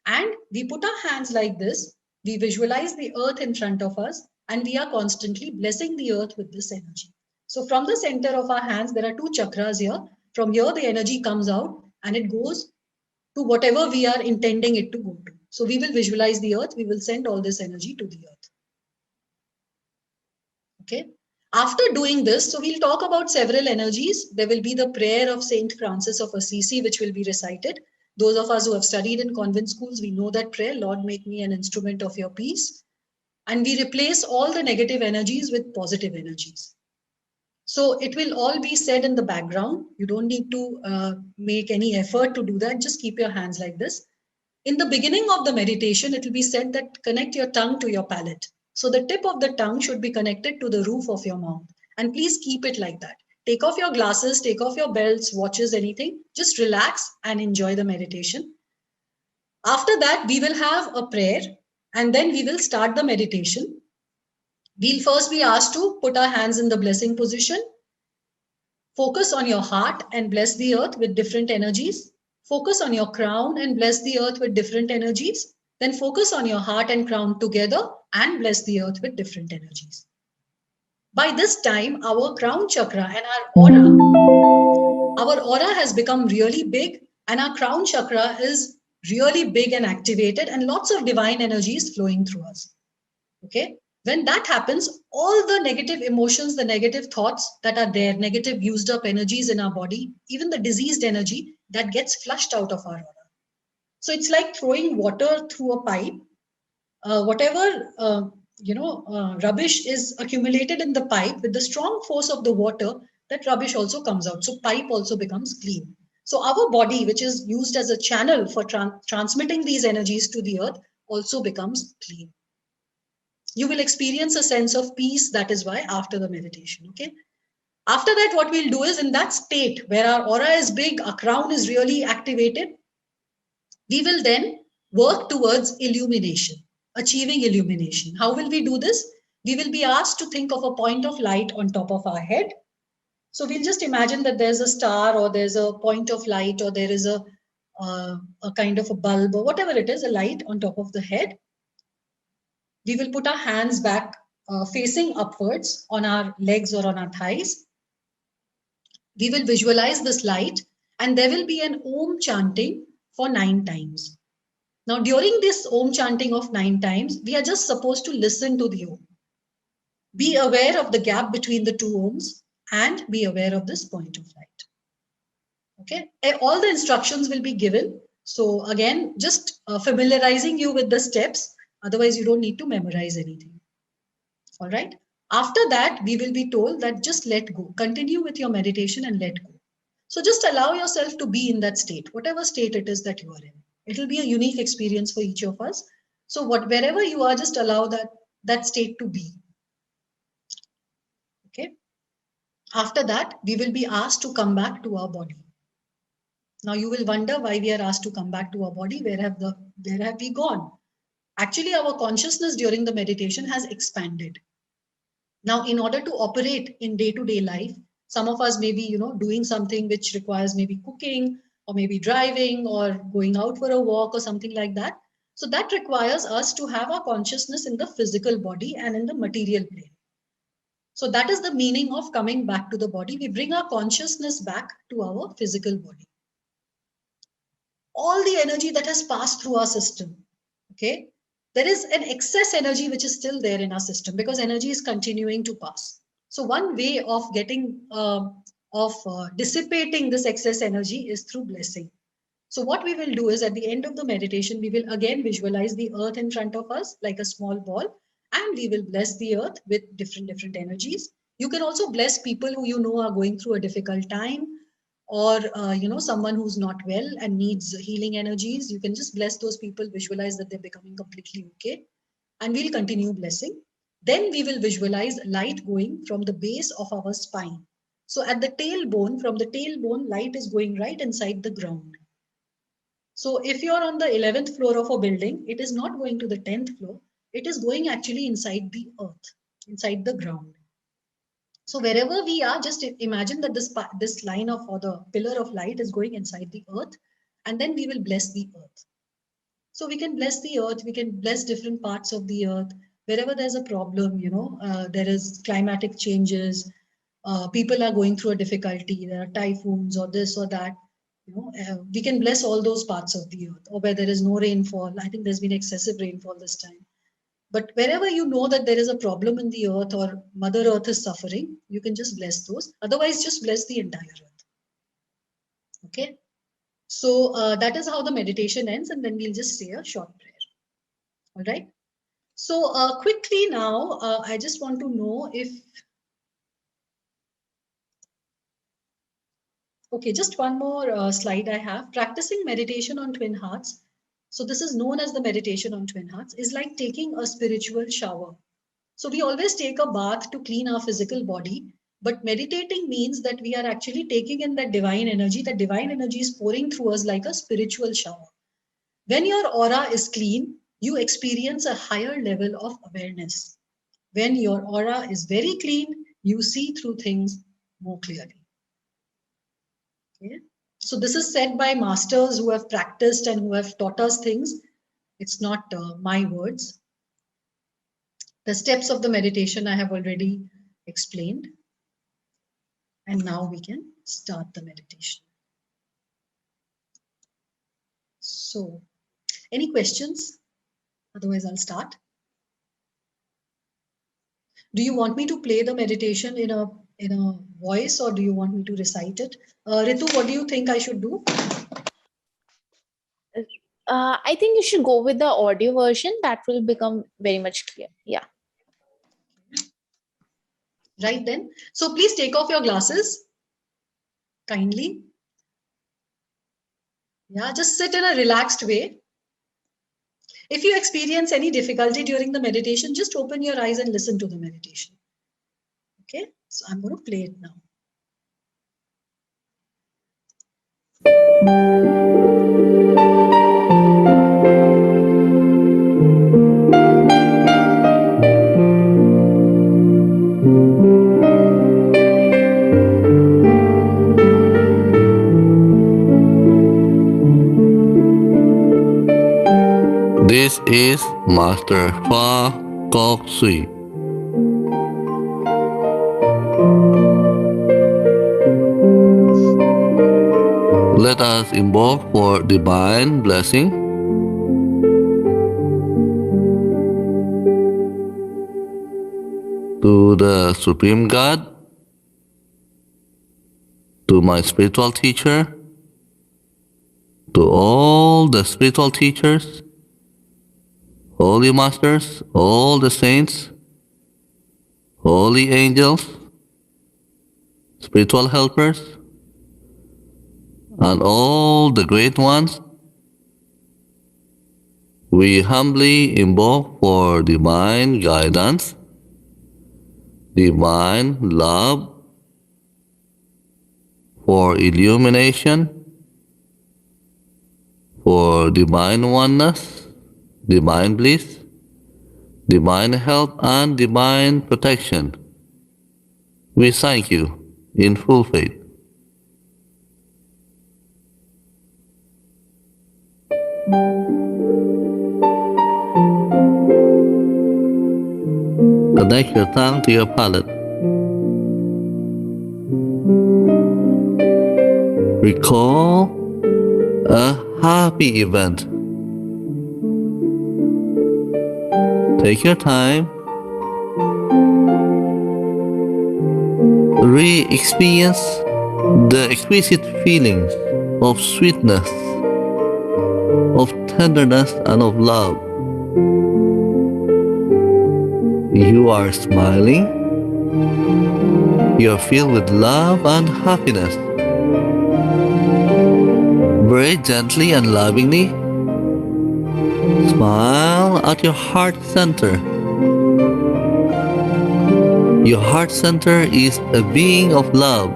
And we put our hands like this, we visualize the earth in front of us, and we are constantly blessing the earth with this energy. So from the center of our hands, there are two chakras here. From here, the energy comes out and it goes to whatever we are intending it to go to. So we will visualize the earth, we will send all this energy to the earth. Okay. After doing this, so we'll talk about several energies. There will be the prayer of Saint Francis of Assisi, which will be recited. Those of us who have studied in convent schools, we know that prayer, Lord, make me an instrument of your peace. And we replace all the negative energies with positive energies. So it will all be said in the background. You don't need to make any effort to do that. Just keep your hands like this. In the beginning of the meditation, it will be said that connect your tongue to your palate. So the tip of the tongue should be connected to the roof of your mouth. And please keep it like that. Take off your glasses, take off your belts, watches, anything. Just relax and enjoy the meditation. After that, we will have a prayer and then we will start the meditation. We'll first be asked to put our hands in the blessing position. Focus on your heart and bless the earth with different energies. Focus on your crown and bless the earth with different energies. Then focus on your heart and crown together and bless the earth with different energies. By this time, our crown chakra and our aura has become really big and our crown chakra is really big and activated and lots of divine energy is flowing through us. Okay. When that happens, all the negative emotions, the negative thoughts that are there, negative used up energies in our body, even the diseased energy, that gets flushed out of our aura. So it's like throwing water through a pipe. Whatever rubbish is accumulated in the pipe, with the strong force of the water, that rubbish also comes out. So pipe also becomes clean. So our body, which is used as a channel for transmitting these energies to the earth, also becomes clean. You will experience a sense of peace. That is why after the meditation, okay? After that, what we'll do is in that state where our aura is big, our crown is really activated, we will then work towards illumination, achieving illumination. How will we do this? We will be asked to think of a point of light on top of our head. So we'll just imagine that there's a star or there's a point of light or there is a kind of a bulb or whatever it is, a light on top of the head. We will put our hands back facing upwards on our legs or on our thighs. We will visualize this light and there will be an Om chanting for 9 times. Now, during this Om chanting of 9 times, we are just supposed to listen to the Om. Be aware of the gap between the 2 Oms and be aware of this point of light. Okay, all the instructions will be given. So again, just familiarizing you with the steps. Otherwise, you don't need to memorize anything. All right. After that, we will be told that just let go. Continue with your meditation and let go. So just allow yourself to be in that state, whatever state it is that you are in. It will be a unique experience for each of us. So wherever you are, just allow that state to be. Okay. After that, we will be asked to come back to our body. Now you will wonder why we are asked to come back to our body. Where have we gone? Actually, our consciousness during the meditation has expanded. Now, in order to operate in day-to-day life, some of us may be, doing something which requires maybe cooking or maybe driving or going out for a walk or something like that. So that requires us to have our consciousness in the physical body and in the material plane. So that is the meaning of coming back to the body. We bring our consciousness back to our physical body. All the energy that has passed through our system, okay? There is an excess energy which is still there in our system because energy is continuing to pass. So one way of dissipating this excess energy is through blessing. So what we will do is at the end of the meditation, we will again visualize the earth in front of us like a small ball, and we will bless the earth with different energies. You can also bless people who you know are going through a difficult time, or someone who's not well and needs healing energies. You can just bless those people, visualize that they're becoming completely okay, and we'll continue blessing. Then we will visualize light going from the base of our spine. So at the tailbone, from the tailbone, light is going right inside the ground. So if you're on the 11th floor of a building, it is not going to the 10th floor. It is going actually inside the earth, inside the ground. So wherever we are, just imagine that this line of, or the pillar of light is going inside the earth, and then we will bless the earth. So we can bless the earth, we can bless different parts of the earth. Wherever there's a problem, there is climatic changes, people are going through a difficulty, there are typhoons or this or that, we can bless all those parts of the earth. Or where there is no rainfall, I think there's been excessive rainfall this time. But wherever you know that there is a problem in the earth or Mother Earth is suffering, you can just bless those. Otherwise, just bless the entire earth. Okay. So that is how the meditation ends, and then we'll just say a short prayer. All right. So quickly now, I just want to know if... Okay, just one more slide I have. Practicing meditation on twin hearts. So this is known as the meditation on twin hearts, is like taking a spiritual shower. So we always take a bath to clean our physical body, but meditating means that we are actually taking in that divine energy. That divine energy is pouring through us like a spiritual shower. When your aura is clean, you experience a higher level of awareness. When your aura is very clean, you see through things more clearly. Okay? So this is said by masters who have practiced and who have taught us things. It's not my words. The steps of the meditation I have already explained. And now we can start the meditation. So, any questions? Otherwise, I'll start. Do you want me to play the meditation in a voice, or do you want me to recite it? Ritu, what do you think I should do? I think you should go with the audio version. That will become very much clear. Yeah. Right then. So please take off your glasses. Kindly. Yeah, just sit in a relaxed way. If you experience any difficulty during the meditation, just open your eyes and listen to the meditation. Okay, so I'm going to play it now. This is Master Fa Kok Sui. Let us invoke for divine blessing. To the Supreme God, to my spiritual teacher, to all the spiritual teachers, holy masters, all the saints, holy angels, spiritual helpers, and all the great ones, we humbly invoke for divine guidance, divine love, for illumination, for divine oneness, divine bliss, divine health, and divine protection. We thank you in full faith. Connect your tongue to your palate. Recall a happy event. Take your time. Re-experience the exquisite feelings of sweetness, of tenderness, and of love. You are smiling. You are filled with love and happiness. Very gently and lovingly, smile at your heart center. Your heart center is a being of love.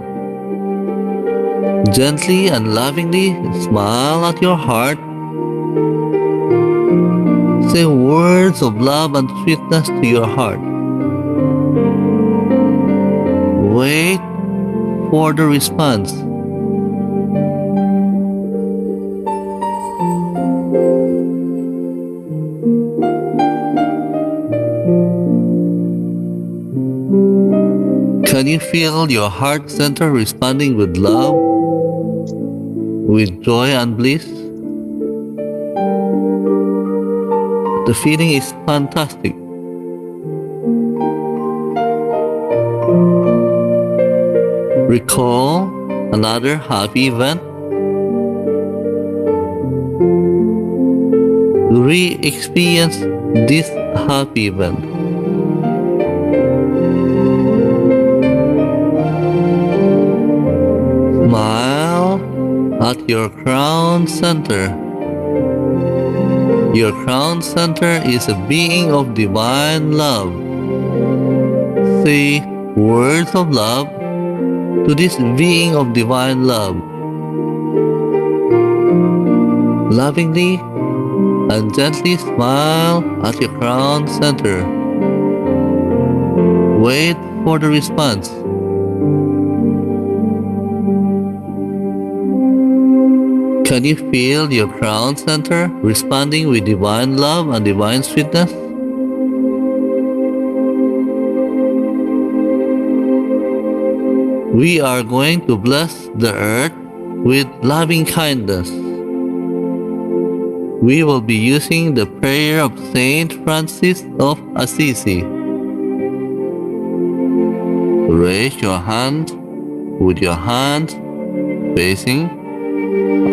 Gently and lovingly smile at your heart. Say words of love and sweetness to your heart. Wait for the response. Can you feel your heart center responding with love, with joy and bliss? The feeling is fantastic. Recall another happy event. Re-experience this happy event. Smile at your crown center. Your crown center is a being of divine love. Say words of love to this being of divine love. Lovingly and gently smile at your crown center. Wait for the response. Can you feel your crown center responding with divine love and divine sweetness? We are going to bless the earth with loving kindness. We will be using the prayer of Saint Francis of Assisi. Raise your hand with your hand facing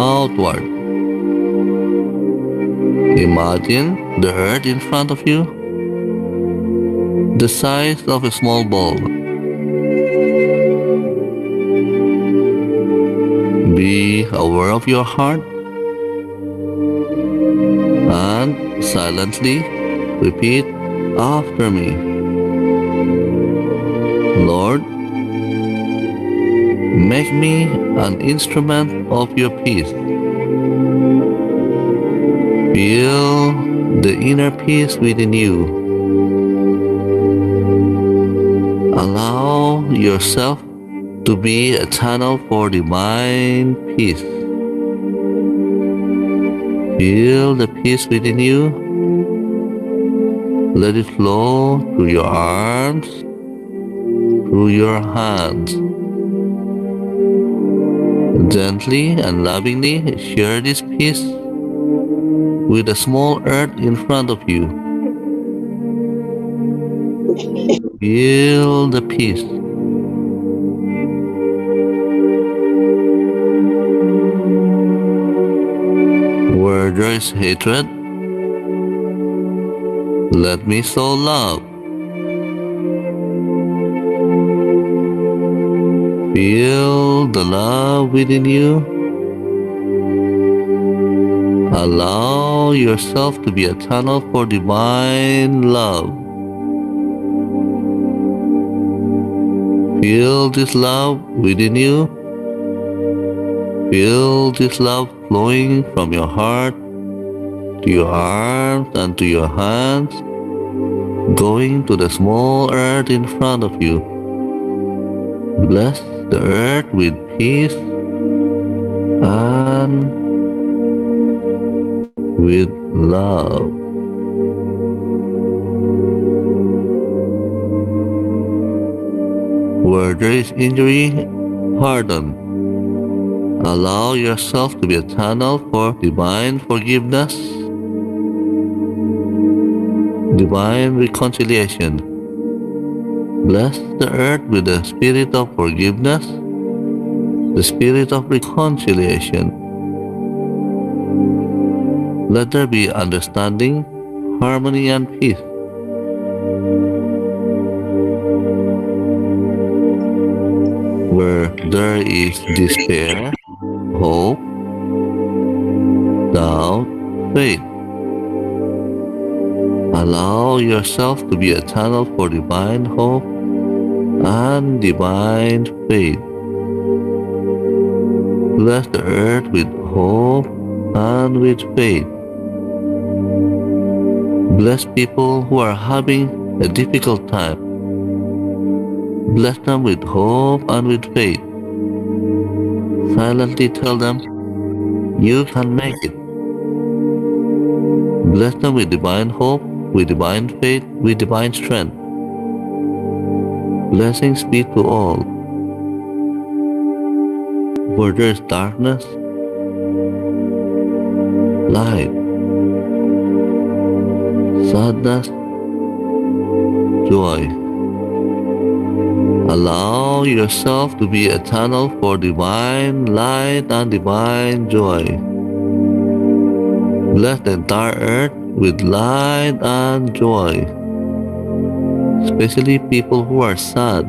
outward. Imagine the earth in front of you, the size of a small ball. Be aware of your heart and silently repeat after me. Lord, make me an instrument of your peace. Feel the inner peace within you. Allow yourself to be a channel for divine peace. Feel the peace within you. Let it flow through your arms, through your hands. Gently and lovingly share this peace with a small earth in front of you. Feel the peace. Where there is hatred, let me sow love. Feel the love within you. Allow yourself to be a channel for divine love. Feel this love within you. Feel this love flowing from your heart to your arms and to your hands, going to the small earth in front of you. Bless the earth with peace and with love. Where there is injury, pardon. Allow yourself to be a channel for divine forgiveness, divine reconciliation. Bless the earth with the spirit of forgiveness, the spirit of reconciliation. Let there be understanding, harmony, and peace. Where there is despair, hope, doubt, faith. Allow yourself to be a channel for divine hope and divine faith. Bless the earth with hope and with faith. Bless people who are having a difficult time. Bless them with hope and with faith. Silently tell them, you can make it. Bless them with divine hope, with divine faith, with divine strength. Blessings be to all. Where there is darkness, light, sadness, joy. Allow yourself to be a channel for divine light and divine joy. Bless the entire earth with light and joy, especially people who are sad,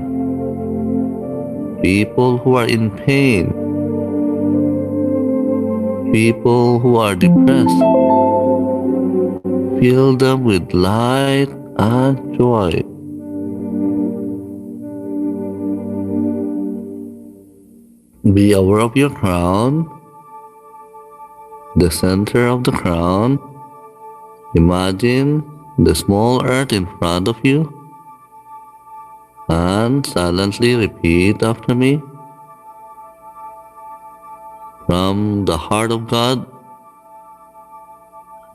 people who are in pain, people who are depressed. Fill them with light and joy. Be aware of your crown, the center of the crown. Imagine the small earth in front of you and silently repeat after me. From the heart of God,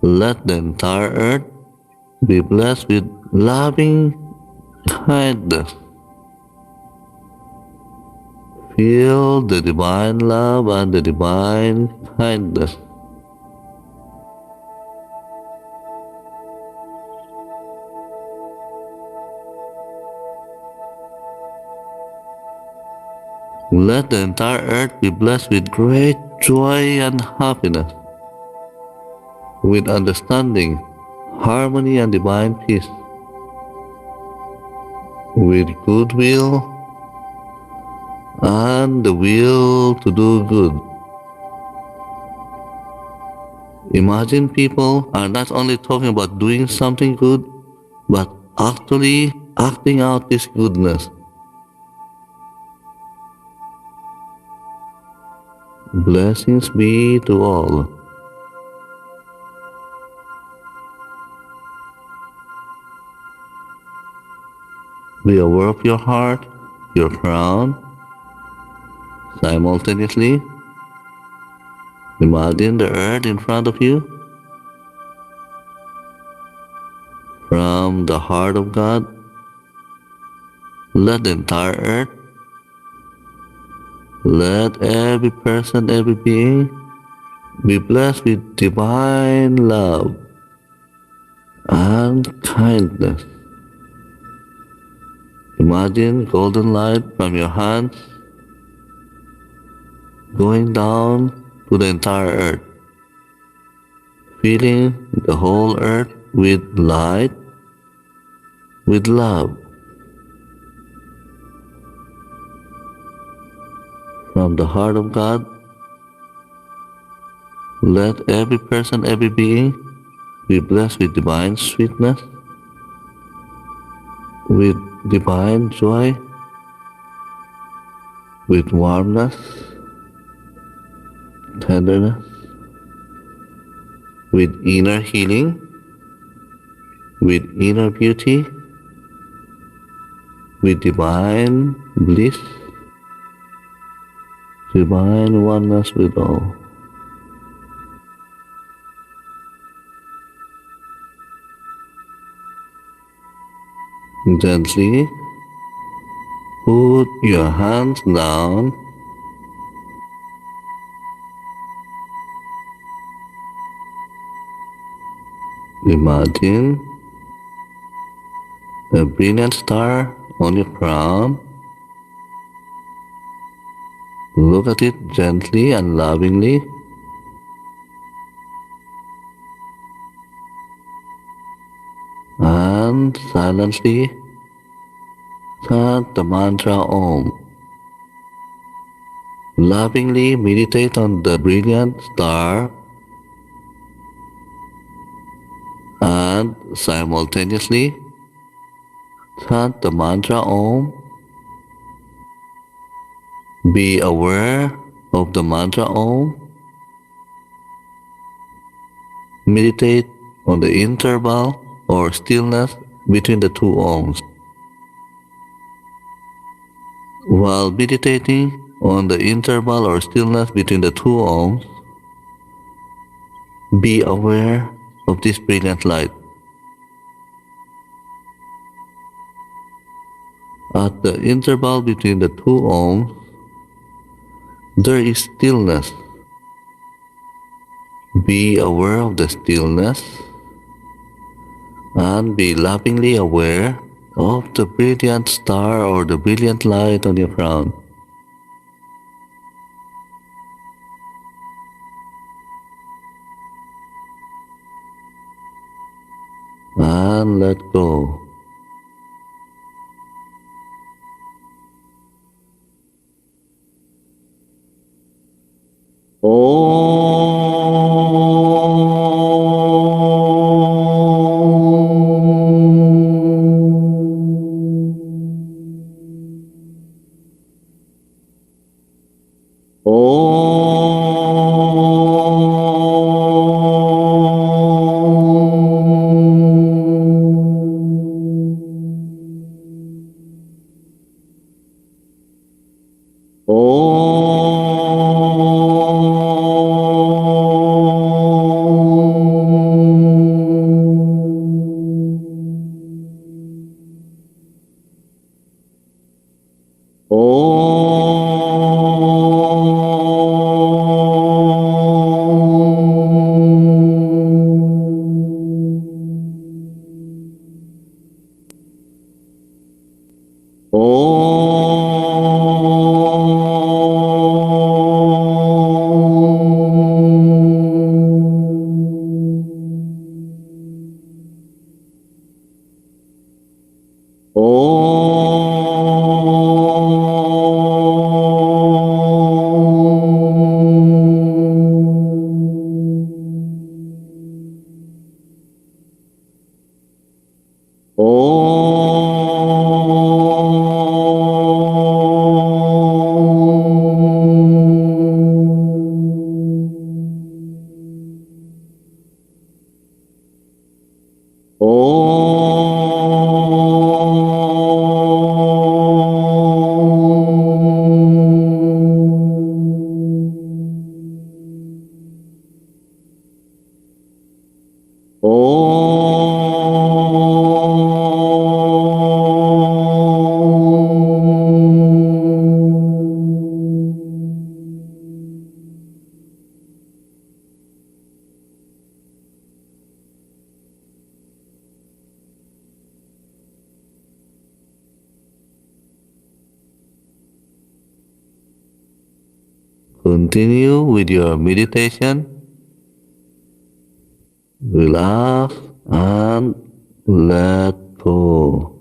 let the entire earth be blessed with loving kindness. Feel the divine love and the divine kindness. Let the entire earth be blessed with great joy and happiness, with understanding, harmony, and divine peace, with goodwill and the will to do good. Imagine people are not only talking about doing something good, but actually acting out this goodness. Blessings be to all. Be aware of your heart, your crown. Simultaneously, imagine the earth in front of you. From the heart of God, let the entire earth, let every person, every being be blessed with divine love and kindness. Imagine golden light from your hands going down to the entire earth, filling the whole earth with light, with love. From the heart of God, Let every person, every being be blessed with divine sweetness, with divine joy, with warmness, tenderness, with inner healing, with inner beauty, with divine bliss, divine oneness with all. Gently put your hands down. Imagine a brilliant star on your crown. Look at it gently and lovingly. And silently chant the mantra Om. Lovingly meditate on the brilliant star and simultaneously chant the mantra Om. Be aware of the mantra Om. Meditate on the interval or stillness between the two Oms. While meditating on the interval or stillness between the two Oms, be aware of this brilliant light. At the interval between the two Oms, there is stillness. Be aware of the stillness and be lovingly aware of the brilliant star or the brilliant light on your crown. And let go. Continue with your meditation. Relax and let go.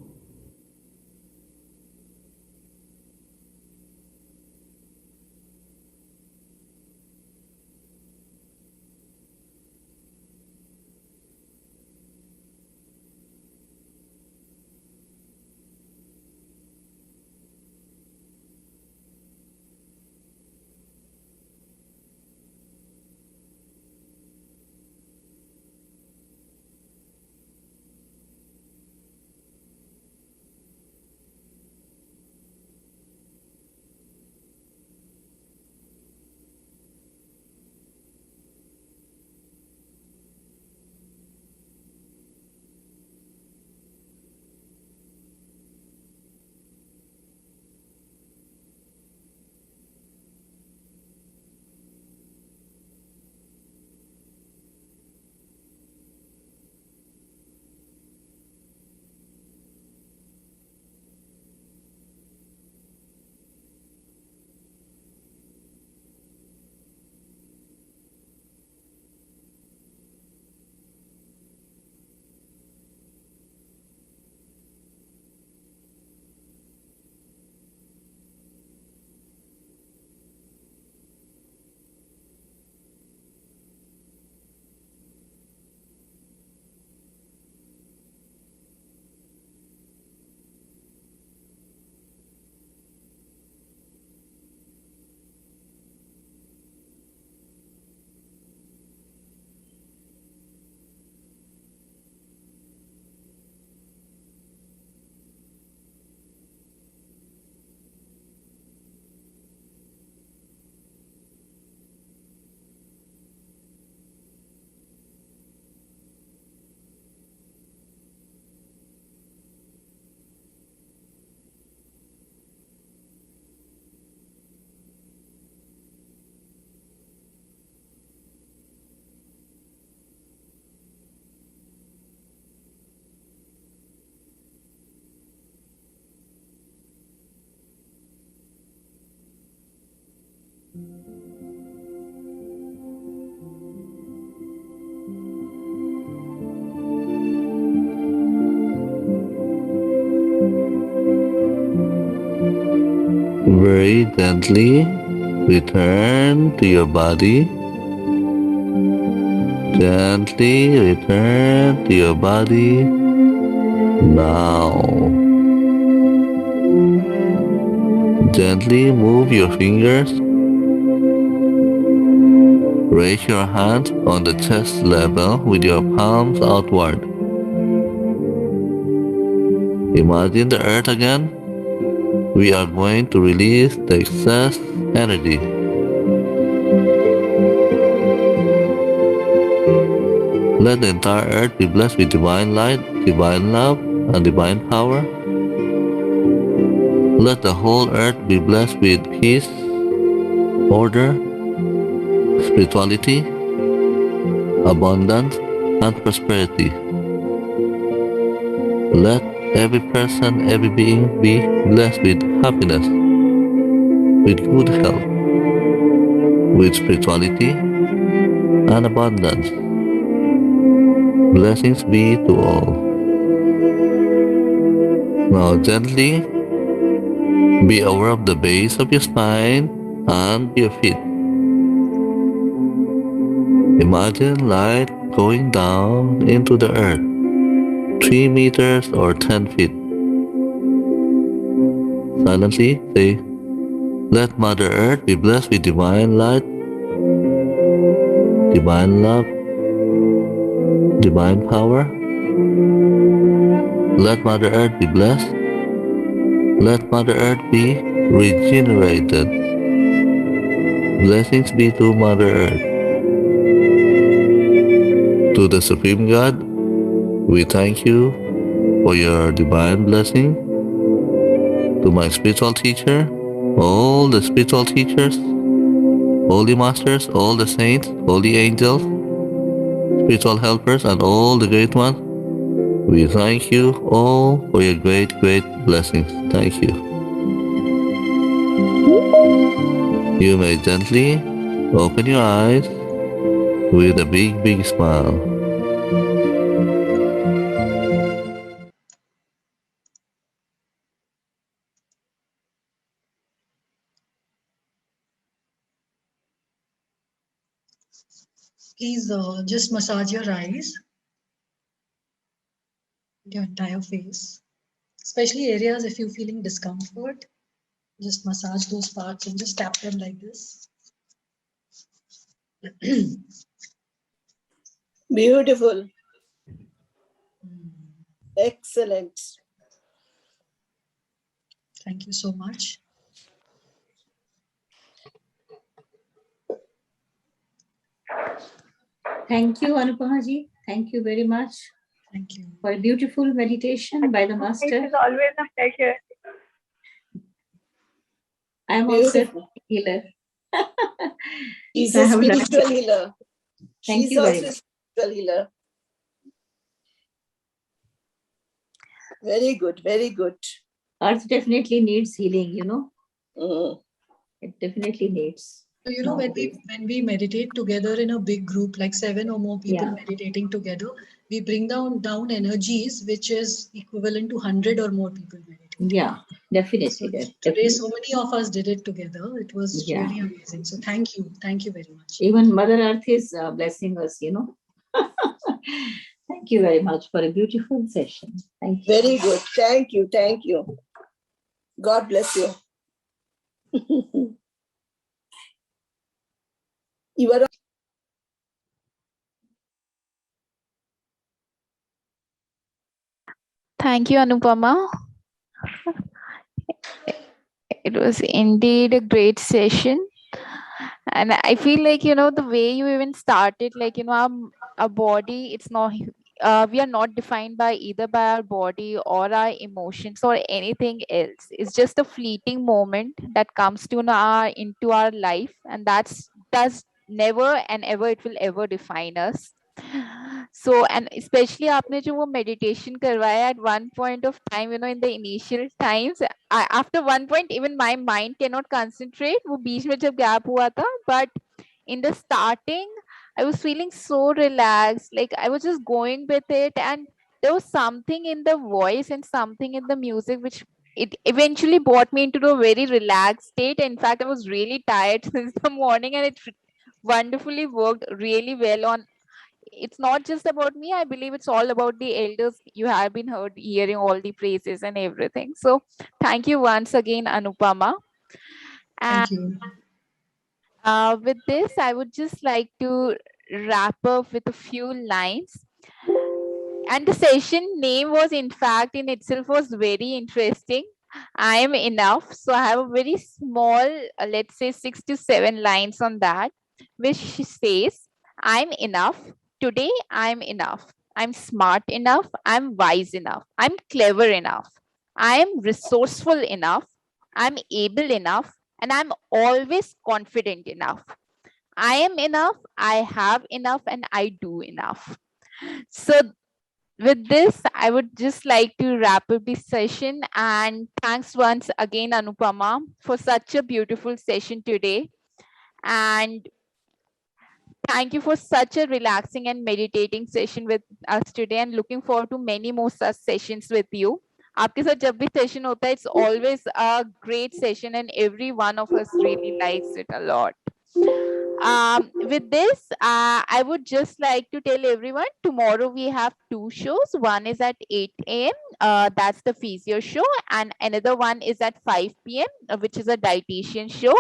Very gently return to your body. Gently return to your body now. Gently move your fingers. Raise your hands on the chest level with your palms outward. Imagine the earth again. We are going to release the excess energy. Let the entire earth be blessed with divine light, divine love, and divine power. Let the whole earth be blessed with peace, order, spirituality, abundance, and prosperity. Let every person, every being be blessed with happiness, with good health, with spirituality, and abundance. Blessings be to all. Now gently be aware of the base of your spine and your feet. Imagine light going down into the earth, 3 meters or 10 feet. Silently say, let Mother Earth be blessed with divine light, divine love, divine power. Let Mother Earth be blessed. Let Mother Earth be regenerated. Blessings be to Mother Earth. To the Supreme God, we thank you for your divine blessing. To my spiritual teacher, all the spiritual teachers, holy masters, all the saints, holy angels, spiritual helpers, and all the great ones, we thank you all for your great, great blessings. Thank you. You may gently open your eyes with a big, big smile. Please just massage your eyes, your entire face, especially areas if you're feeling discomfort. Just massage those parts and just tap them like this. Beautiful. Excellent. Thank you so much. Thank you, Anupama ji. Thank you very much Thank you. for a beautiful meditation by the master. It is always a pleasure. I am also a Beautiful. healer. She's So I a have done- spiritual healer. Thank She's you very also a much. spiritual healer. Very good, very good. Earth definitely needs healing, you know. Mhm. It definitely needs. So, you know, when we meditate together in a big group, like 7 or more people Yeah. meditating together, we bring down energies which is equivalent to 100 or more people meditating. Yeah, definitely. So today, definitely. so many of us did it together. It was Yeah. really amazing. So thank you very much. Even Mother Earth is blessing us, you know. Thank you very much for a beautiful session. Thank you. Very good. Thank you. Thank you. God bless you. You are Thank you, Anupama. It was indeed a great session. And I feel like, the way you even started, like, our body, it's not, we are not defined by either by our body or our emotions or anything else. It's just a fleeting moment that comes to into our life, and does never and ever it will ever define us. So, and especially आपने जो वो meditation करवाया at one point of time, you know, in the initial times, after one point, even my mind cannot concentrate. वो बीच में जब gap हुआ था, but in the starting, I was feeling so relaxed, like I was just going with it, and there was something in the voice and something in the music which it eventually brought me into a very relaxed state. In fact, I was really tired since the morning, and it wonderfully worked really well on. It's not just about me. I believe it's all about the elders. You have been heard hearing all the praises and everything. So thank you once again, Anupama. And Thank you. with this, I would just like to wrap up with a few lines. And the session name was, in fact, in itself was very interesting. I am enough. So I have a very small, let's say 6 to 7 lines on that, which says, I'm enough. Today, I'm enough. I'm smart enough. I'm wise enough. I'm clever enough. I am resourceful enough. I'm able enough. And I'm always confident enough. I am enough. I have enough. And I do enough. So with this, I would just like to wrap up this session, and thanks once again, Anupama, for such a beautiful session today. And thank you for such a relaxing and meditating session with us today, and looking forward to many more such sessions with you. आपके साथ जब भी session होता है, it's always a great session, and every one of us really likes it a lot. With this, I would just like to tell everyone, tomorrow we have 2 shows. One is at 8 a.m. That's the physio show, and another one is at 5 p.m., which is a dietitian show.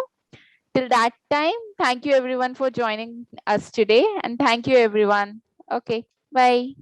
Till that time, thank you everyone for joining us today, and thank you everyone. Okay, bye.